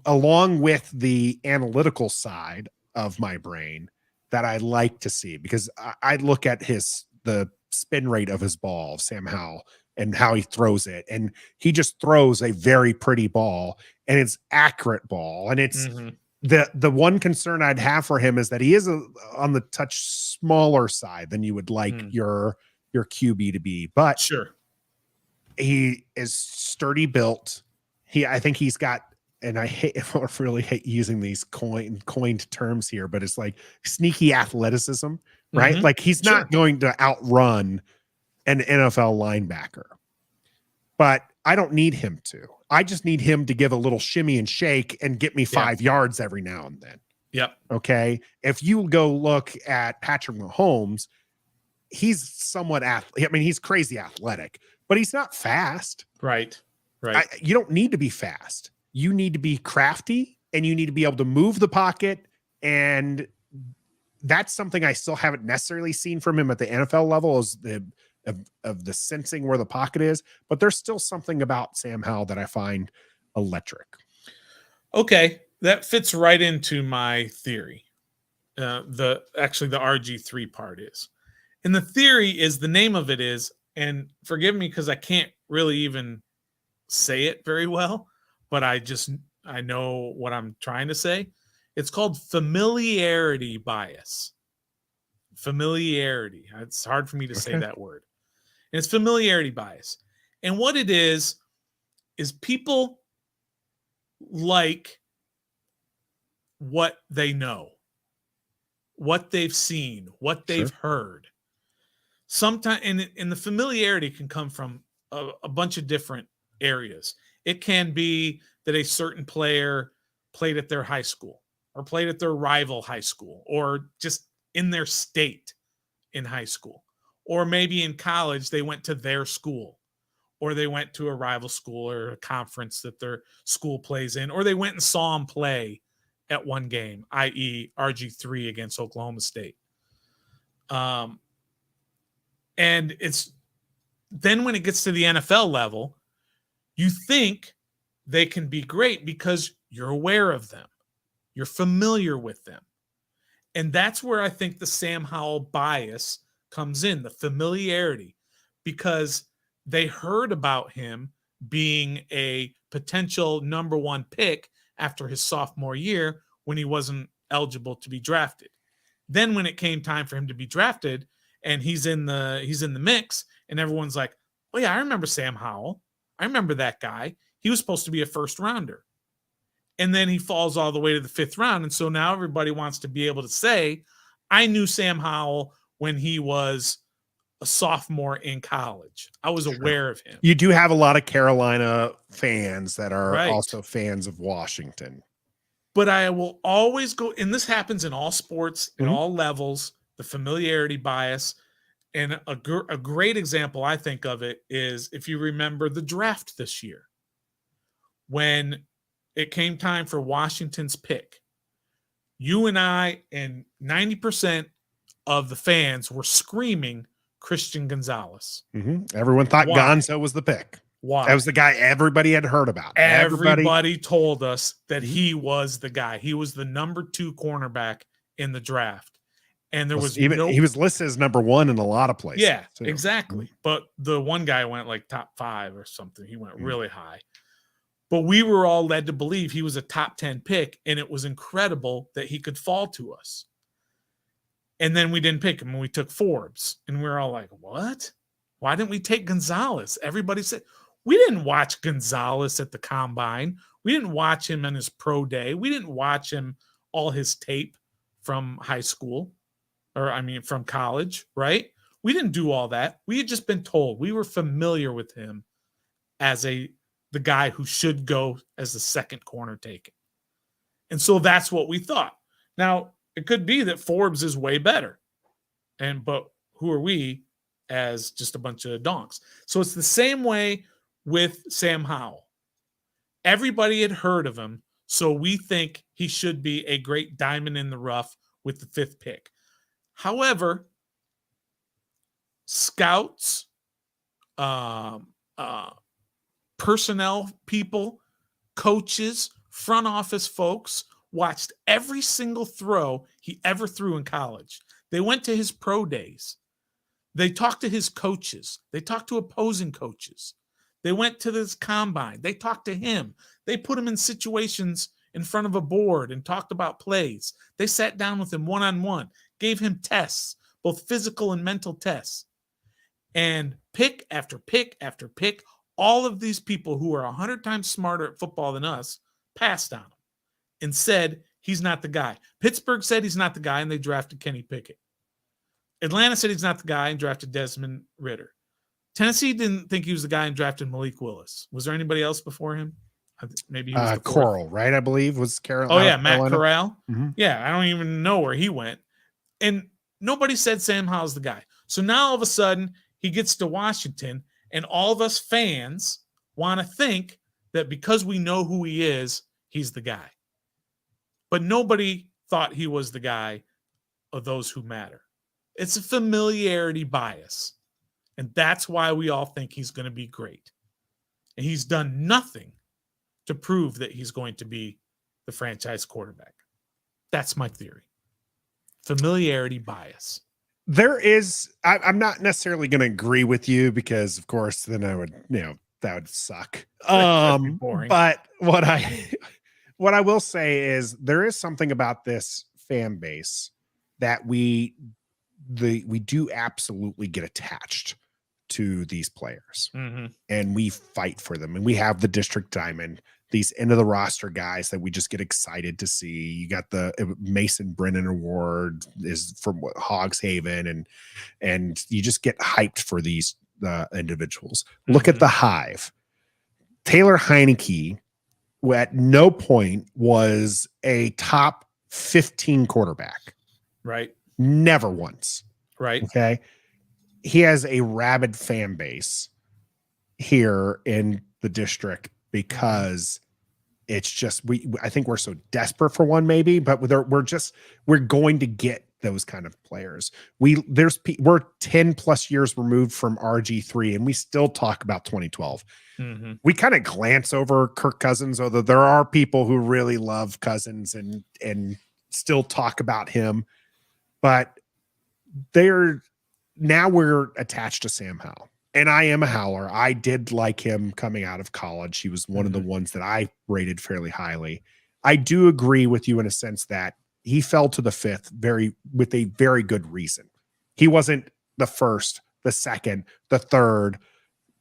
along with the analytical side of my brain, that I like to see, because I look at the spin rate of his ball, Sam Howell, and how he throws it. And he just throws a very pretty ball, and it's accurate ball. And it's the one concern I'd have for him is that he is on the touch smaller side than you would like your QB to be. But
sure,
he is sturdy built. I think he's got, and I really hate using these coined terms here, but it's like sneaky athleticism, right? Like he's not going to outrun an NFL linebacker, but I don't need him to. I just need him to give a little shimmy and shake and get me 5 yards every now and then.
Yep.
Okay. If you go look at Patrick Mahomes, he's somewhat he's crazy athletic, but he's not fast.
Right.
You don't need to be fast. You need to be crafty, and you need to be able to move the pocket. And that's something I still haven't necessarily seen from him at the NFL level, is of the sensing where the pocket is. But there's still something about Sam Howell that I find electric.
Okay. That fits right into my theory. The RG3 part is. And the theory is, the name of it is, and forgive me because I can't really even say it very well, but I know what I'm trying to say. It's called familiarity bias. Familiarity. It's hard for me to say that word. And it's familiarity bias. And what it is people like what they know, what they've seen, what they've heard. Sometimes, and the familiarity can come from a bunch of different areas. It can be that a certain player played at their high school, or played at their rival high school, or just in their state in high school, or maybe in college they went to their school, or they went to a rival school or a conference that their school plays in, or they went and saw him play at one game, i.e. RG3 against Oklahoma State. And it's then when it gets to the NFL level, you think they can be great because you're aware of them. You're familiar with them. And that's where I think the Sam Howell bias comes in, the familiarity, because they heard about him being a potential number one pick after his sophomore year when he wasn't eligible to be drafted. Then when it came time for him to be drafted and he's in the mix, and everyone's like, oh yeah, I remember Sam Howell. I remember that guy. He was supposed to be a first rounder. And then he falls all the way to the 5th round. And so now everybody wants to be able to say, I knew Sam Howell when he was a sophomore in college. I was aware of him.
You do have a lot of Carolina fans that are
Right.
also fans of Washington.
But I will always go, and this happens in all sports, in
Mhm.
all levels, the familiarity bias. And a great example I think of it is if you remember the draft this year, when it came time for Washington's pick, you and I and 90% of the fans were screaming Christian Gonzalez.
Everyone thought
Why?
Gonzo was the pick.
Why?
That was the guy everybody had heard about.
Everybody told us that he was the guy. He was the number 2 cornerback in the draft. And there was
he was listed as number 1 in a lot of places.
Yeah,
too.
exactly. But the one guy went like top 5 or something. He went really high. But we were all led to believe he was a top 10 pick, and it was incredible that he could fall to us. And then we didn't pick him, and we took Forbes. And we were all like, what? Why didn't we take Gonzalez? Everybody said, we didn't watch Gonzalez at the combine. We didn't watch him on his pro day. We didn't watch him all his tape from high school, from college, right? We didn't do all that. We had just been told. We were familiar with him as the guy who should go as the second corner taken. And so that's what we thought. Now, it could be that Forbes is way better. But who are we as just a bunch of donks? So it's the same way with Sam Howell. Everybody had heard of him, so we think he should be a great diamond in the rough with the 5th pick. However, scouts, personnel people, coaches, front office folks watched every single throw he ever threw in college. They went to his pro days. They talked to his coaches. They talked to opposing coaches. They went to this combine. They talked to him. They put him in situations in front of a board and talked about plays. They sat down with him one-on-one, gave him tests, both physical and mental tests. And pick after pick after pick, all of these people who are 100 times smarter at football than us passed on him and said he's not the guy. Pittsburgh said he's not the guy, and they drafted Kenny Pickett. Atlanta said he's not the guy and drafted Desmond Ridder. Tennessee didn't think he was the guy and drafted Malik Willis. Was there anybody else before him? Maybe he was the
Coral, right? I believe was Carolina.
Oh, yeah, Matt
Carolina.
Corral.
Mhm.
Yeah, I don't even know where he went. And nobody said Sam Howell's the guy. So now all of a sudden he gets to Washington, and all of us fans want to think that because we know who he is, he's the guy. But nobody thought he was the guy of those who matter. It's a familiarity bias. And that's why we all think he's going to be great. And he's done nothing to prove that he's going to be the franchise quarterback. That's my theory. Familiarity bias.
There is, I'm not necessarily going to agree with you because, of course, then I would, that would suck.
Boring.
But what I will say is there is something about this fan base that we do absolutely get attached to these players, and we fight for them, and we have the district diamond, these end of the roster guys that we just get excited to see. You got the Mason Brennan Award is from Hogs Haven, and you just get hyped for these individuals. Look at the Hive. Taylor Heineke at no point was a top 15 quarterback.
Right.
Never once.
Right.
Okay. He has a rabid fan base here in the district because it's just, I think we're so desperate for one maybe, but we're going to get those kind of players. We're 10 plus years removed from RG3 and we still talk about 2012. We kind of glance over Kirk Cousins, although there are people who really love Cousins and still talk about him, but now we're attached to Sam Howell. And I am a Howler. I did like him coming out of college. He was one of the ones that I rated fairly highly. I do agree with you in a sense that he fell to the 5th with a very good reason. He wasn't the 1st, the 2nd, the 3rd,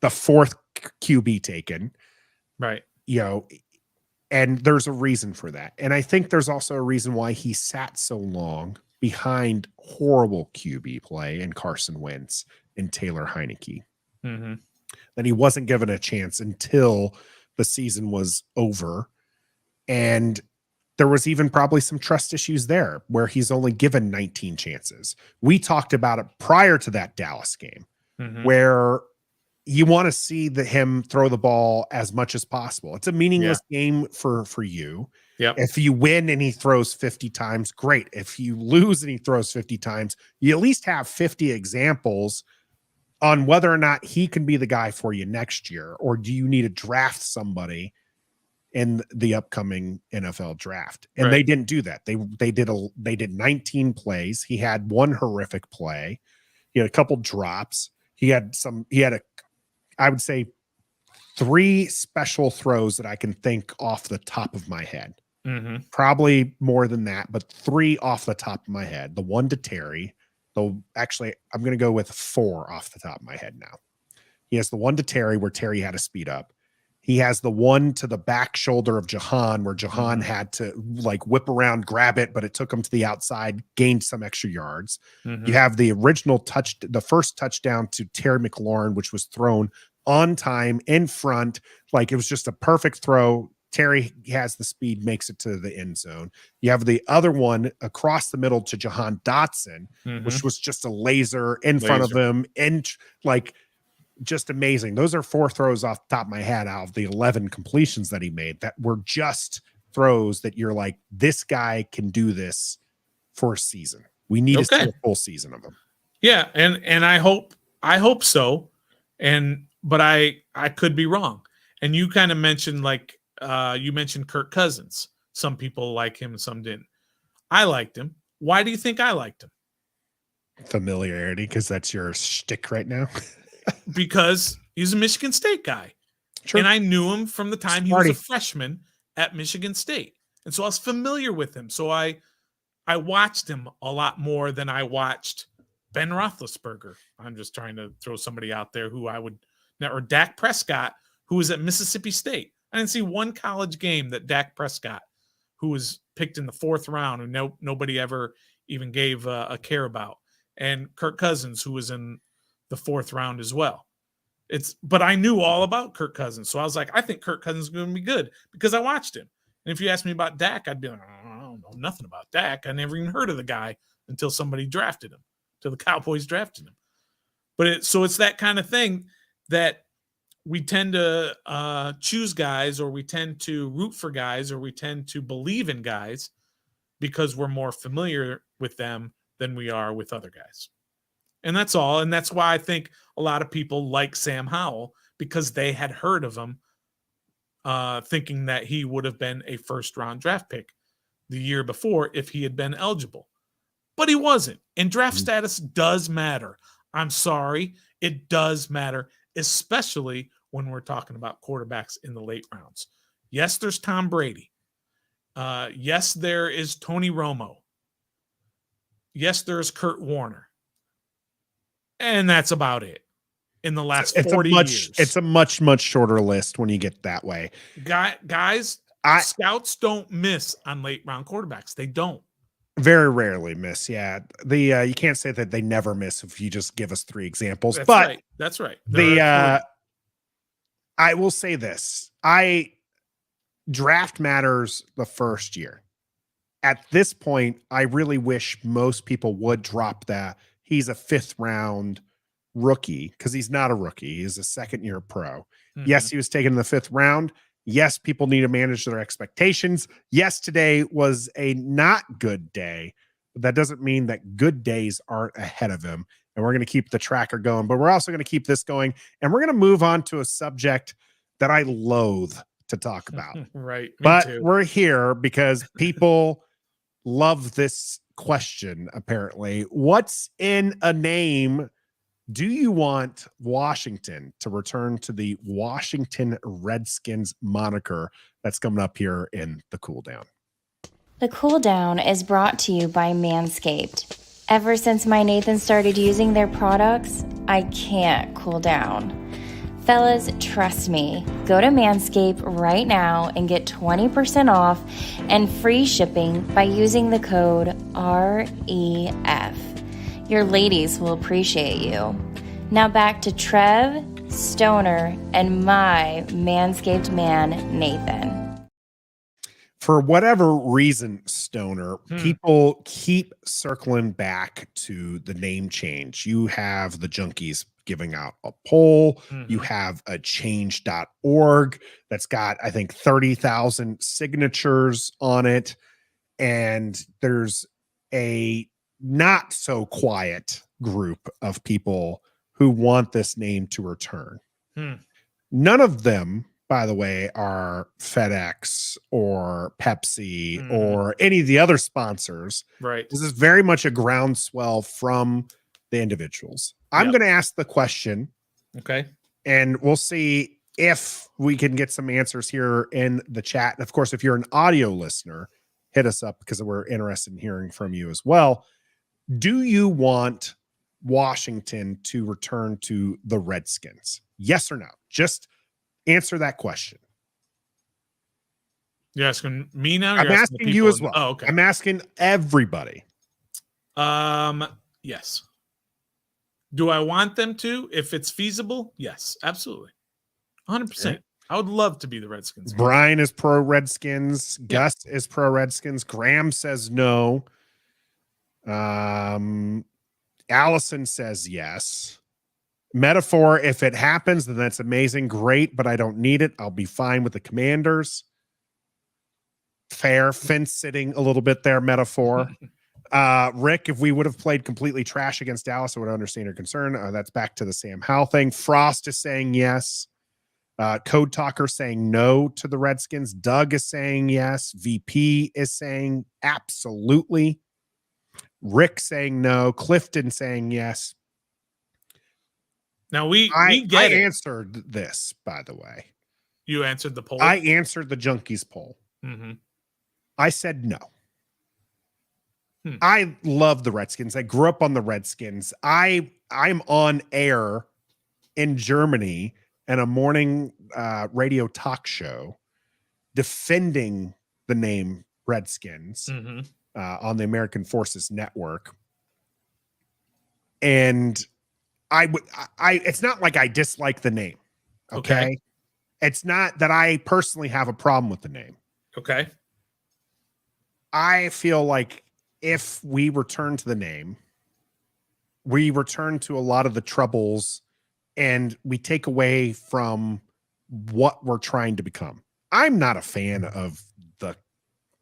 the 4th QB taken.
Right.
And there's a reason for that. And I think there's also a reason why he sat so long behind horrible QB play and Carson Wentz in Taylor Heineke.
Mm-hmm.
Then he wasn't given a chance until the season was over. And there was even probably some trust issues there where he's only given 19 chances. We talked about it prior to that Dallas game, where you want to see him throw the ball as much as possible. It's a meaningless game for you.
Yep.
If you win and he throws 50 times, great. If you lose and he throws 50 times, you at least have 50 examples on whether or not he can be the guy for you next year, or do you need to draft somebody in the upcoming NFL draft? And they didn't do that. They did 19 plays. He had one horrific play. He had a couple drops. I would say 3 special throws that I can think off the top of my head. Probably more than that, but 3 off the top of my head. The one to Terry, actually, I'm going to go with 4 off the top of my head now. He has the one to Terry where Terry had to speed up. He has the one to the back shoulder of Jahan where Jahan had to like whip around, grab it, but it took him to the outside, gained some extra yards. You have the original the first touchdown to Terry McLaurin, which was thrown on time in front. Like it was just a perfect throw. Terry has the speed, makes it to the end zone. You have the other one across the middle to Jahan Dotson, which was just a laser in front of him. And like, just amazing. Those are 4 throws off the top of my head out of the 11 completions that he made that were just throws that you're like, this guy can do this for a season. We need to see a full season of him.
Yeah. And I hope so. But I could be wrong. And you kind of mentioned you mentioned Kirk Cousins. Some people like him and some didn't. I liked him. Why do you think I liked him?
Familiarity, because that's your shtick right now.
Because he's a Michigan State guy. True. And I knew him from the time he was a freshman at Michigan State. And so I was familiar with him. So I watched him a lot more than I watched Ben Roethlisberger. I'm just trying to throw somebody out there who I would – or Dak Prescott, who was at Mississippi State. I didn't see one college game that Dak Prescott, who was picked in the 4th round and nobody ever even gave a care about. And Kirk Cousins, who was in the 4th round as well. But I knew all about Kirk Cousins. So I was like, I think Kirk Cousins is going to be good because I watched him. And if you asked me about Dak, I'd be like, I don't know nothing about Dak. I never even heard of the guy until somebody drafted him, till the Cowboys drafted him. But it's that kind of thing that we tend to choose guys, or we tend to root for guys, or we tend to believe in guys because we're more familiar with them than we are with other guys. And that's all. And that's why I think a lot of people like Sam Howell, because they had heard of him, thinking that he would have been a 1st-round draft pick the year before if he had been eligible. But he wasn't. And draft status does matter. I'm sorry. It does matter, especially when we're talking about quarterbacks in the late rounds. Yes, there's Tom Brady. Yes, there is Tony Romo. Yes, there's Kurt Warner. And that's about it in the last 40 years.
It's a much, much shorter list when you get that way.
Guys, scouts don't miss on late round quarterbacks. They don't.
Very rarely miss. Yeah. You can't say that they never miss if you just give us 3 examples.
That's right.
I will say this. Draft matters the first year. At this point, I really wish most people would drop that. He's a 5th round rookie, because he's not a rookie. He's a 2nd-year pro. Yes, he was taken in the 5th round. Yes, people need to manage their expectations. Yes, today was a not good day, but that doesn't mean that good days aren't ahead of him. And we're going to keep the tracker going, but we're also going to keep this going. And we're going to move on to a subject that I loathe to talk about.
Right.
But we're here because people love this question, apparently. What's in a name? Do you want Washington to return to the Washington Redskins moniker that's coming up here in the Cool Down?
The Cool Down is brought to you by Manscaped. Ever since my Nathan started using their products, I can't cool down. Fellas, trust me. Go to Manscaped right now and get 20% off and free shipping by using the code REF. Your ladies will appreciate you. Now back to Trev, Stoner, and my Manscaped man, Nathan.
For whatever reason, Stoner, people keep circling back to the name change. You have the junkies giving out a poll. You have a change.org that's got, I think, 30,000 signatures on it. And there's a not so quiet group of people who want this name to return. None of them, by the way, are FedEx or Pepsi or any of the other sponsors.
Right.
This is very much a groundswell from the individuals. I'm going to ask the question.
Okay.
And we'll see if we can get some answers here in the chat. And of course, if you're an audio listener, hit us up because we're interested in hearing from you as well. Do you want Washington to return to the Redskins? Yes or no? Just answer that question.
You're asking me now?
I'm asking you as well.
Oh, okay.
I'm asking everybody.
Yes. Do I want them to? If it's feasible, yes, absolutely. 100%. Okay. I would love to be the Redskins.
Brian is pro Redskins. Yeah. Gus is pro Redskins. Graham says no. Allison says yes. Metaphor, if it happens, then that's amazing. Great, but I don't need it. I'll be fine with the Commanders. Fair. Fence sitting a little bit there, Metaphor. Rick, if we would have played completely trash against Dallas, I would understand your concern. That's back to the Sam Howell thing. Frost is saying yes. Code Talker saying no to the Redskins. Doug is saying yes. VP is saying absolutely. Rick saying no. Clifton saying yes.
Now
I answered this, by the way.
You answered the poll?
I answered the Junkies poll. I said no. I love the Redskins. I grew up on the Redskins. I'm on air in Germany and a morning radio talk show defending the name Redskins on the American Forces Network. And it's not like I dislike the name. Okay. It's not that I personally have a problem with the name.
Okay.
I feel like if we return to the name, we return to a lot of the troubles and we take away from what we're trying to become. I'm not a fan of the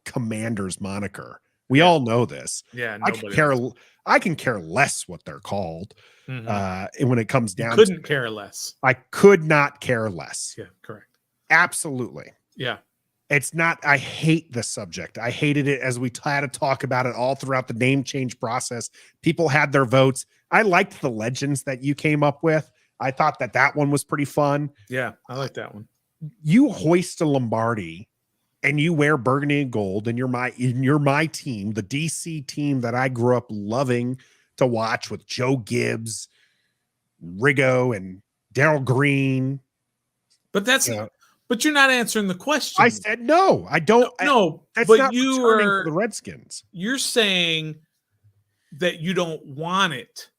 Commanders moniker. We all know this.
Yeah.
I can care less what they're called. And when it comes down
to care less.
I could not care less.
Yeah, correct.
Absolutely.
Yeah.
It's not, I hate the subject. I hated it as we had to talk about it all throughout the name change process. People had their votes. I liked the legends that you came up with. I thought that one was pretty fun.
Yeah, I like that one.
You hoist a Lombardi and you wear burgundy and gold and you're my team, the DC team that I grew up loving to watch with Joe Gibbs, Riggo, and Darryl Green.
But but you're not answering the question.
I said no. I don't.
No,
that's
but
not
you
returning
are
for the Redskins.
You're saying that you don't want it.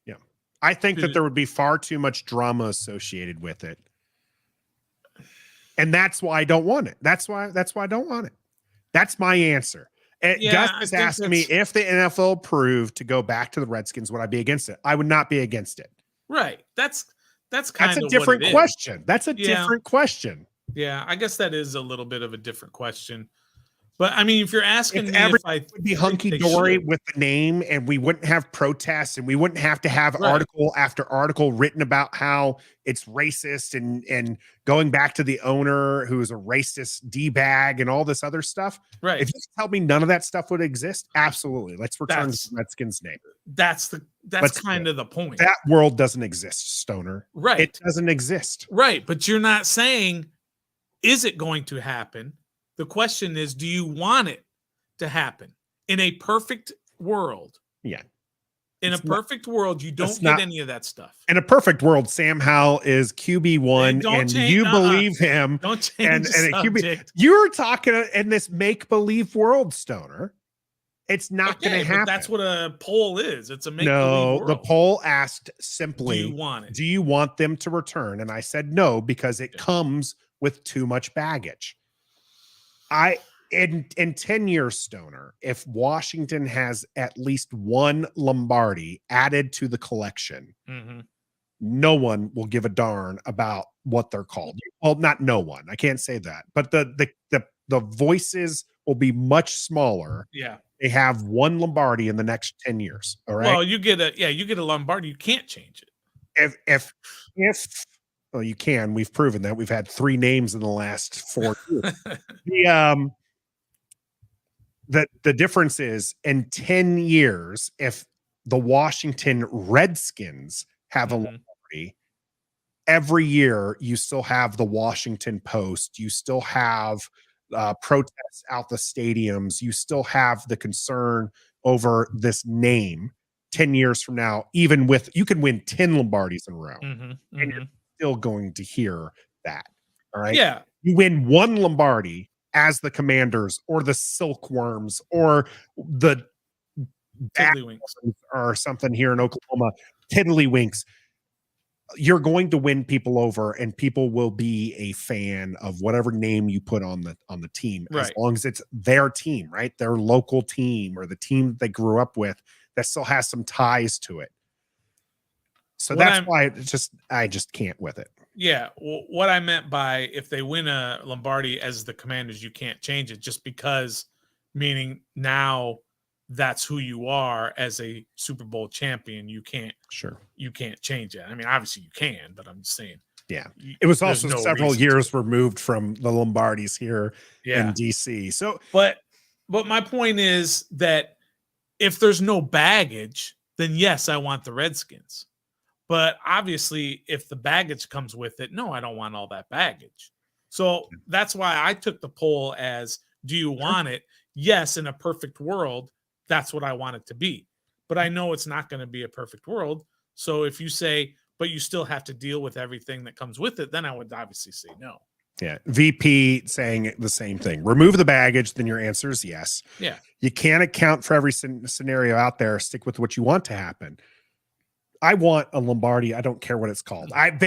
Yeah, I think that there would be far too much drama associated with it, and that's why I don't want it. That's why I don't want it. That's my answer. Gus is asking me if the NFL proved to go back to the Redskins, would I be against it? I would not be against it.
Right. That's kind of
a different question. That's a different question.
Yeah, I guess that is a little bit of a different question. But I mean, if you're asking me
if I would be hunky dory with the name and we wouldn't have protests and we wouldn't have to have article after article written about how it's racist and going back to the owner who's a racist D-bag and all this other stuff.
Right.
If you tell me none of that stuff would exist, absolutely. Let's return to the Redskins name.
That's kind of the point.
That world doesn't exist, Stoner.
Right.
It doesn't exist.
Right. But you're not saying, is it going to happen? The question is, do you want it to happen in a perfect world?
Yeah.
In a perfect world, you don't get any of that stuff.
In a perfect world, Sam Howell is QB1 and you believe him.
Don't change the subject.
You're talking in this make-believe world, Stoner. It's not going to happen.
But that's what a poll is. It's a make-believe world.
The poll asked simply,
do you want it?
Do you want them to return? And I said no, because it comes with too much baggage. In 10 years, Stoner, if Washington has at least one Lombardi added to the collection, no one will give a darn about what they're called. Well, not no one. I can't say that. But the voices will be much smaller.
Yeah.
They have one Lombardi in the next 10 years. All right.
Well, you get a Lombardi. You can't change it.
If well, you can. We've proven that. We've had 3 names in the last 4 years. The difference is in 10 years, if the Washington Redskins have a Lombardi, every year you still have the Washington Post, you still have protests out the stadiums, you still have the concern over this name. 10 years from now, even with, you can win 10 Lombardis in a row, and you're still going to hear that. All right.
Yeah.
You win one Lombardi as the Commanders or the Silkworms or the
Tiddlywinks
or something here in Oklahoma, Tiddlywinks. You're going to win people over, and people will be a fan of whatever name you put on the team, as long as it's their team, right? Their local team or the team they grew up with that still has some ties to it. So that's why I just can't with it.
Yeah. Well, what I meant by if they win a Lombardi as the Commanders, you can't change it just because, meaning now that's who you are as a Super Bowl champion. You can't change it. I mean, obviously you can, but I'm just saying.
Yeah. It was also several years removed from the Lombardis here in DC. So,
but my point is that if there's no baggage, then yes, I want the Redskins. But obviously, if the baggage comes with it, no, I don't want all that baggage. So that's why I took the poll as, do you want it? Yes, in a perfect world, that's what I want it to be. But I know it's not going to be a perfect world. So if you say, but you still have to deal with everything that comes with it, then I would obviously say no.
Yeah. VP saying the same thing. Remove the baggage, then your answer is yes.
Yeah.
You can't account for every scenario out there. Stick with what you want to happen. I want a Lombardi. I don't care what it's called. I've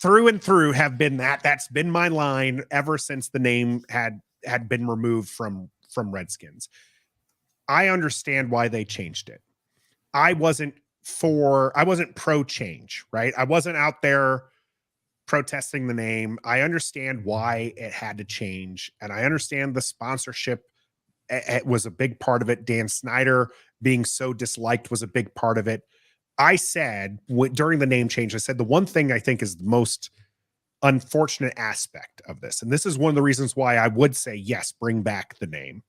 through and through have been that. That's been my line ever since the name had been removed from Redskins. I understand why they changed it. I wasn't pro change, right? I wasn't out there protesting the name. I understand why it had to change, and I understand the sponsorship. It was a big part of it. Dan Snyder being so disliked was a big part of it. I said during the name change, I said the one thing I think is the most unfortunate aspect of this, and this is one of the reasons why I would say yes, bring back the name,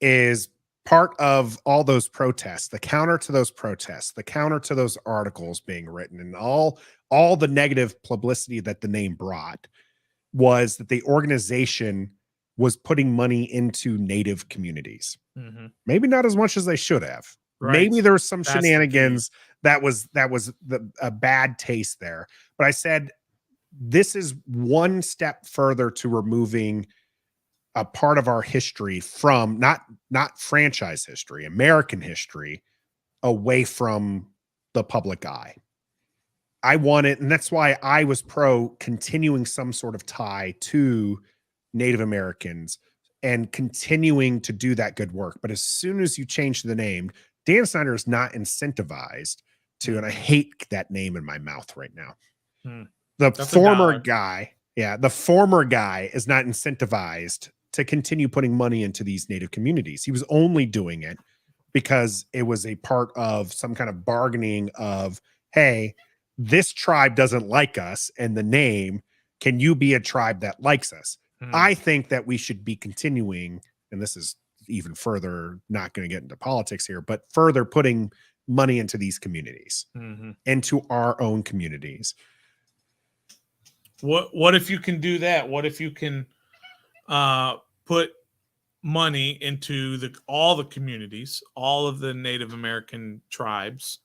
is part of all those protests, the counter to those protests, the counter to those articles being written, and all the negative publicity that the name brought was that the organization was putting money into Native communities. Maybe not as much as they should have. Right. Maybe there was some shenanigans that was a bad taste there. But I said, this is one step further to removing a part of our history from not franchise history, American history, away from the public eye. I want it, and that's why I was pro continuing some sort of tie to Native Americans and continuing to do that good work. But as soon as you change the name, Dan Snyder is not incentivized to, and I hate that name in my mouth right now. The former guy is not incentivized to continue putting money into these Native communities. He was only doing it because it was a part of some kind of bargaining of, hey, this tribe doesn't like us and the name, can you be a tribe that likes us? I think that we should be continuing, and this is even further, not going to get into politics here, but further putting money into these communities, into our own communities.
What if you can do that? What if you can put money into all the communities, all of the Native American tribes,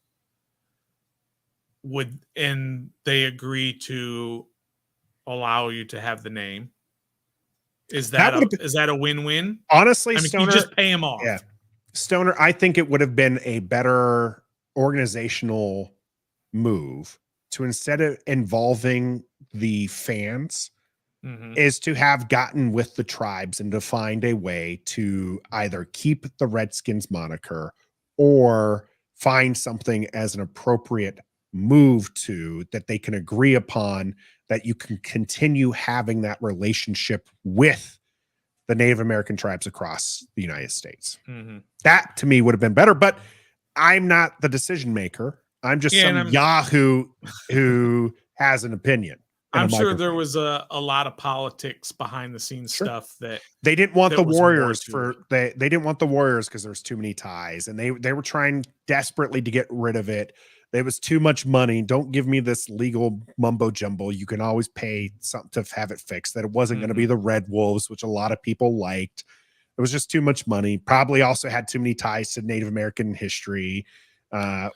and they agree to allow you to have the name? Is that a win-win?
Honestly,
I mean,
Stoner,
you just pay them off.
Yeah. Stoner, I think it would have been a better organizational move to, instead of involving the fans, is to have gotten with the tribes and to find a way to either keep the Redskins moniker or find something as an appropriate move to that they can agree upon, that you can continue having that relationship with the Native American tribes across the United States. That to me would have been better, but I'm not the decision maker. I'm just some Yahoo who has an opinion.
I'm sure there was a lot of politics behind the scenes stuff that
they didn't want the Warriors they didn't want the Warriors because there's too many ties, and they were trying desperately to get rid of it. There was too much money. Don't give me this legal mumbo jumbo. You can always pay something to have it fixed. That it wasn't going to be the Red Wolves, which a lot of people liked. It was just too much money. Probably also had too many ties to Native American history.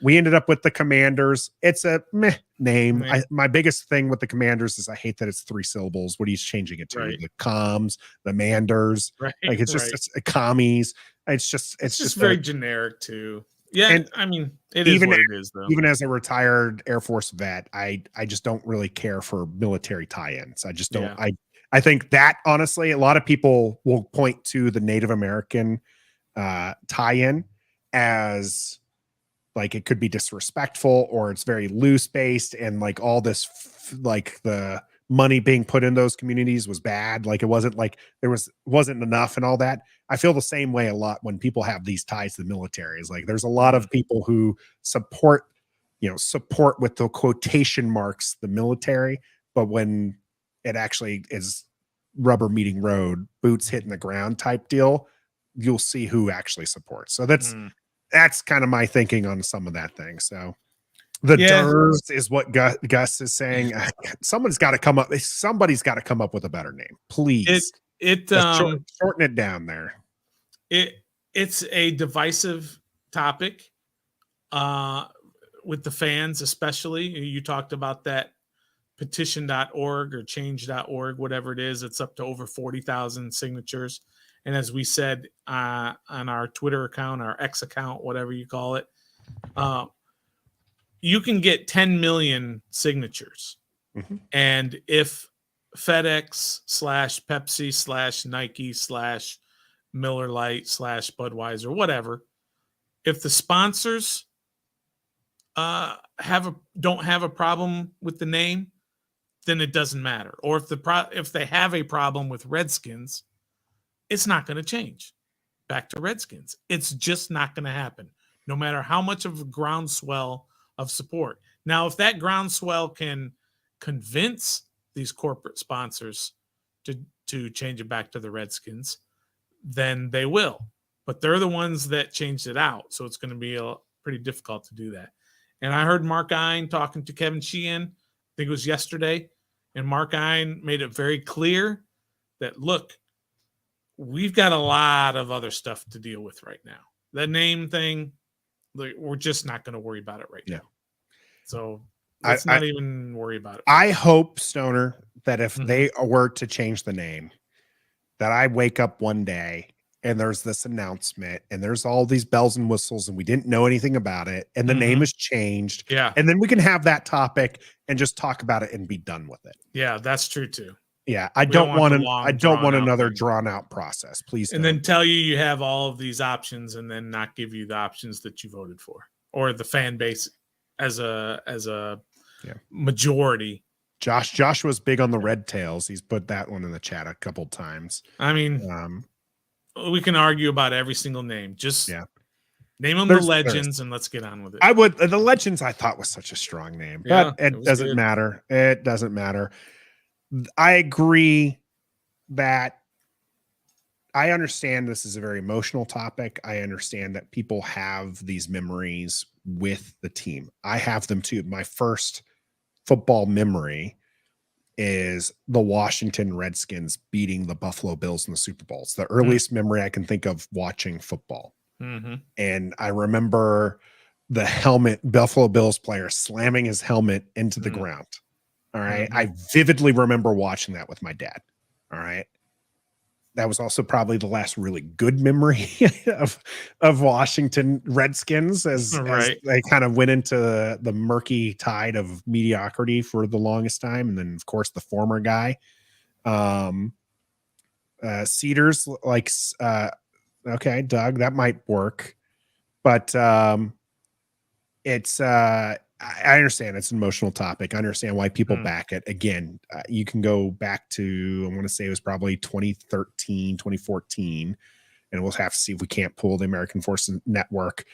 We ended up with the Commanders. It's a meh name. My biggest thing with the Commanders is I hate that it's 3 syllables. What are you changing it to?
Right.
The comms, the manders.
Right.
Like it's just it's commies. It's just
very generic too. Yeah, and I mean, it is what it is, though.
Even as a retired Air Force vet, I just don't really care for military tie-ins. I just don't. Yeah. I think that honestly, a lot of people will point to the Native American tie-in as like it could be disrespectful or it's very loose based, and like all this like the money being put in those communities was bad. Like it wasn't like wasn't enough and all that. I feel the same way a lot when people have these ties to the military. Is like there's a lot of people who support with the quotation marks the military, but when it actually is rubber meeting road, boots hitting the ground type deal, you'll see who actually supports. So that's kind of my thinking on some of that thing. So the Durs is what Gus is saying. Somebody's got to come up with a better name, please. Shorten it down there.
It's a divisive topic with the fans, especially. You talked about that petition.org or change.org, whatever it is. It's up to over 40,000 signatures. And as we said on our Twitter account, our X account, whatever you call it, you can get 10 million signatures. And if FedEx / Pepsi / Nike / Miller Lite / Budweiser, whatever, if the sponsors don't have a problem with the name, then it doesn't matter. Or if they have a problem with Redskins, it's not going to change. Back to Redskins. It's just not going to happen, no matter how much of a groundswell of support. Now, if that groundswell can convince these corporate sponsors to change it back to the Redskins, then they will. But they're the ones that changed it out, so it's going to be pretty difficult to do that. And I heard Mark Ein talking to Kevin Sheehan, I think it was yesterday, and Mark Ein made it very clear that, look, we've got a lot of other stuff to deal with right now. The name thing, we're just not going to worry about it right now. So let's not even worry about it.
I hope, Stoner, that if they were to change the name, that I wake up one day and there's this announcement and there's all these bells and whistles and we didn't know anything about it and the name has changed.
Yeah.
And then we can have that topic and just talk about it and be done with it.
Yeah, that's true too.
Yeah, I don't want another drawn out process, please.
And then tell you have all of these options and then not give you the options that you voted for or the fan base as a majority.
Josh was big on the Red Tails. He's put that one in the chat a couple times.
I mean, we can argue about every single name. Just name them the Legends and let's get on with it.
The Legends I thought was such a strong name, but it doesn't matter. It doesn't matter. I agree that I understand this is a very emotional topic. I understand that people have these memories with the team. I have them too. My first football memory is the Washington Redskins beating the Buffalo Bills in the Super Bowl. It's the earliest memory I can think of watching football. And I remember the Buffalo Bills player slamming his helmet into the ground. All right. I vividly remember watching that with my dad. All right. that was also probably the last really good memory of Washington Redskins as they kind of went into the murky tide of mediocrity for the longest time. And then of course the former guy, Cedars, like, okay, Doug, that might work, but it's I understand it's an emotional topic. I understand why people back it. Again, you can go back to, I want to say it was probably 2013, 2014, and we'll have to see if we can't pull the American Forces Network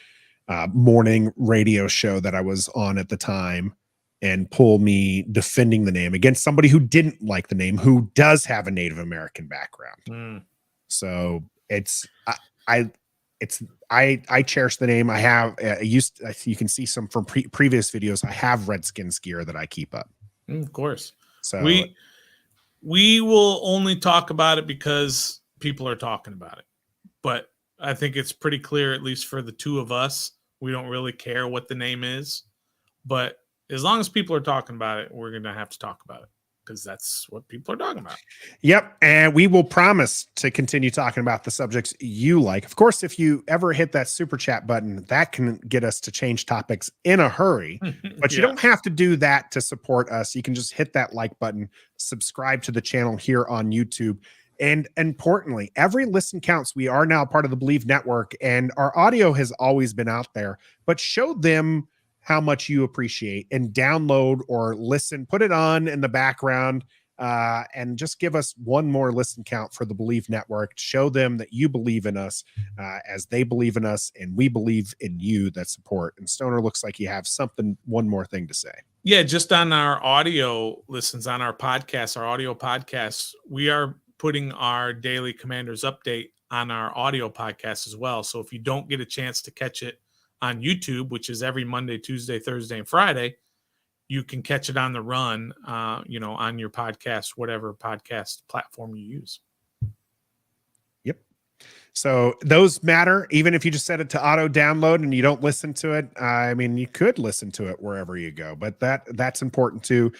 morning radio show that I was on at the time and pull me defending the name against somebody who didn't like the name, who does have a Native American background. So I cherish the name. I have you can see some from previous videos. I have Redskins gear that I keep up.
Of course.
So
we will only talk about it because people are talking about it. But I think it's pretty clear, at least for the two of us, we don't really care what the name is. But as long as people are talking about it, we're going to have to talk about it, because that's what people are talking about.
Yep. And we will promise to continue talking about the subjects you like. Of course, if you ever hit that super chat button, that can get us to change topics in a hurry. But you don't have to do that to support us. You can just hit that like button, subscribe to the channel here on YouTube. And importantly, every listen counts. We are now part of the Believe Network, and our audio has always been out there, but show them how much you appreciate and download or listen, put it on in the background, and just give us one more listen count for the Believe Network. Show them that you believe in us as they believe in us, and we believe in you that support. And Stoner, looks like you have one more thing to say.
Yeah, just on our audio listens, on our podcast, our audio podcasts, we are putting our daily Commanders update on our audio podcast as well. So if you don't get a chance to catch it on YouTube, which is every Monday, Tuesday, Thursday, and Friday, you can catch it on the run, on your podcast, whatever podcast platform you use.
Yep. So those matter, even if you just set it to auto download and you don't listen to it. I mean, you could listen to it wherever you go, but that's important too.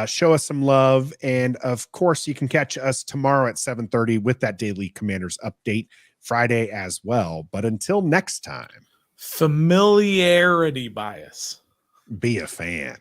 Show us some love. And of course, you can catch us tomorrow at 7:30 with that daily Commanders update, Friday as well. But until next time,
familiarity bias.
Be a fan.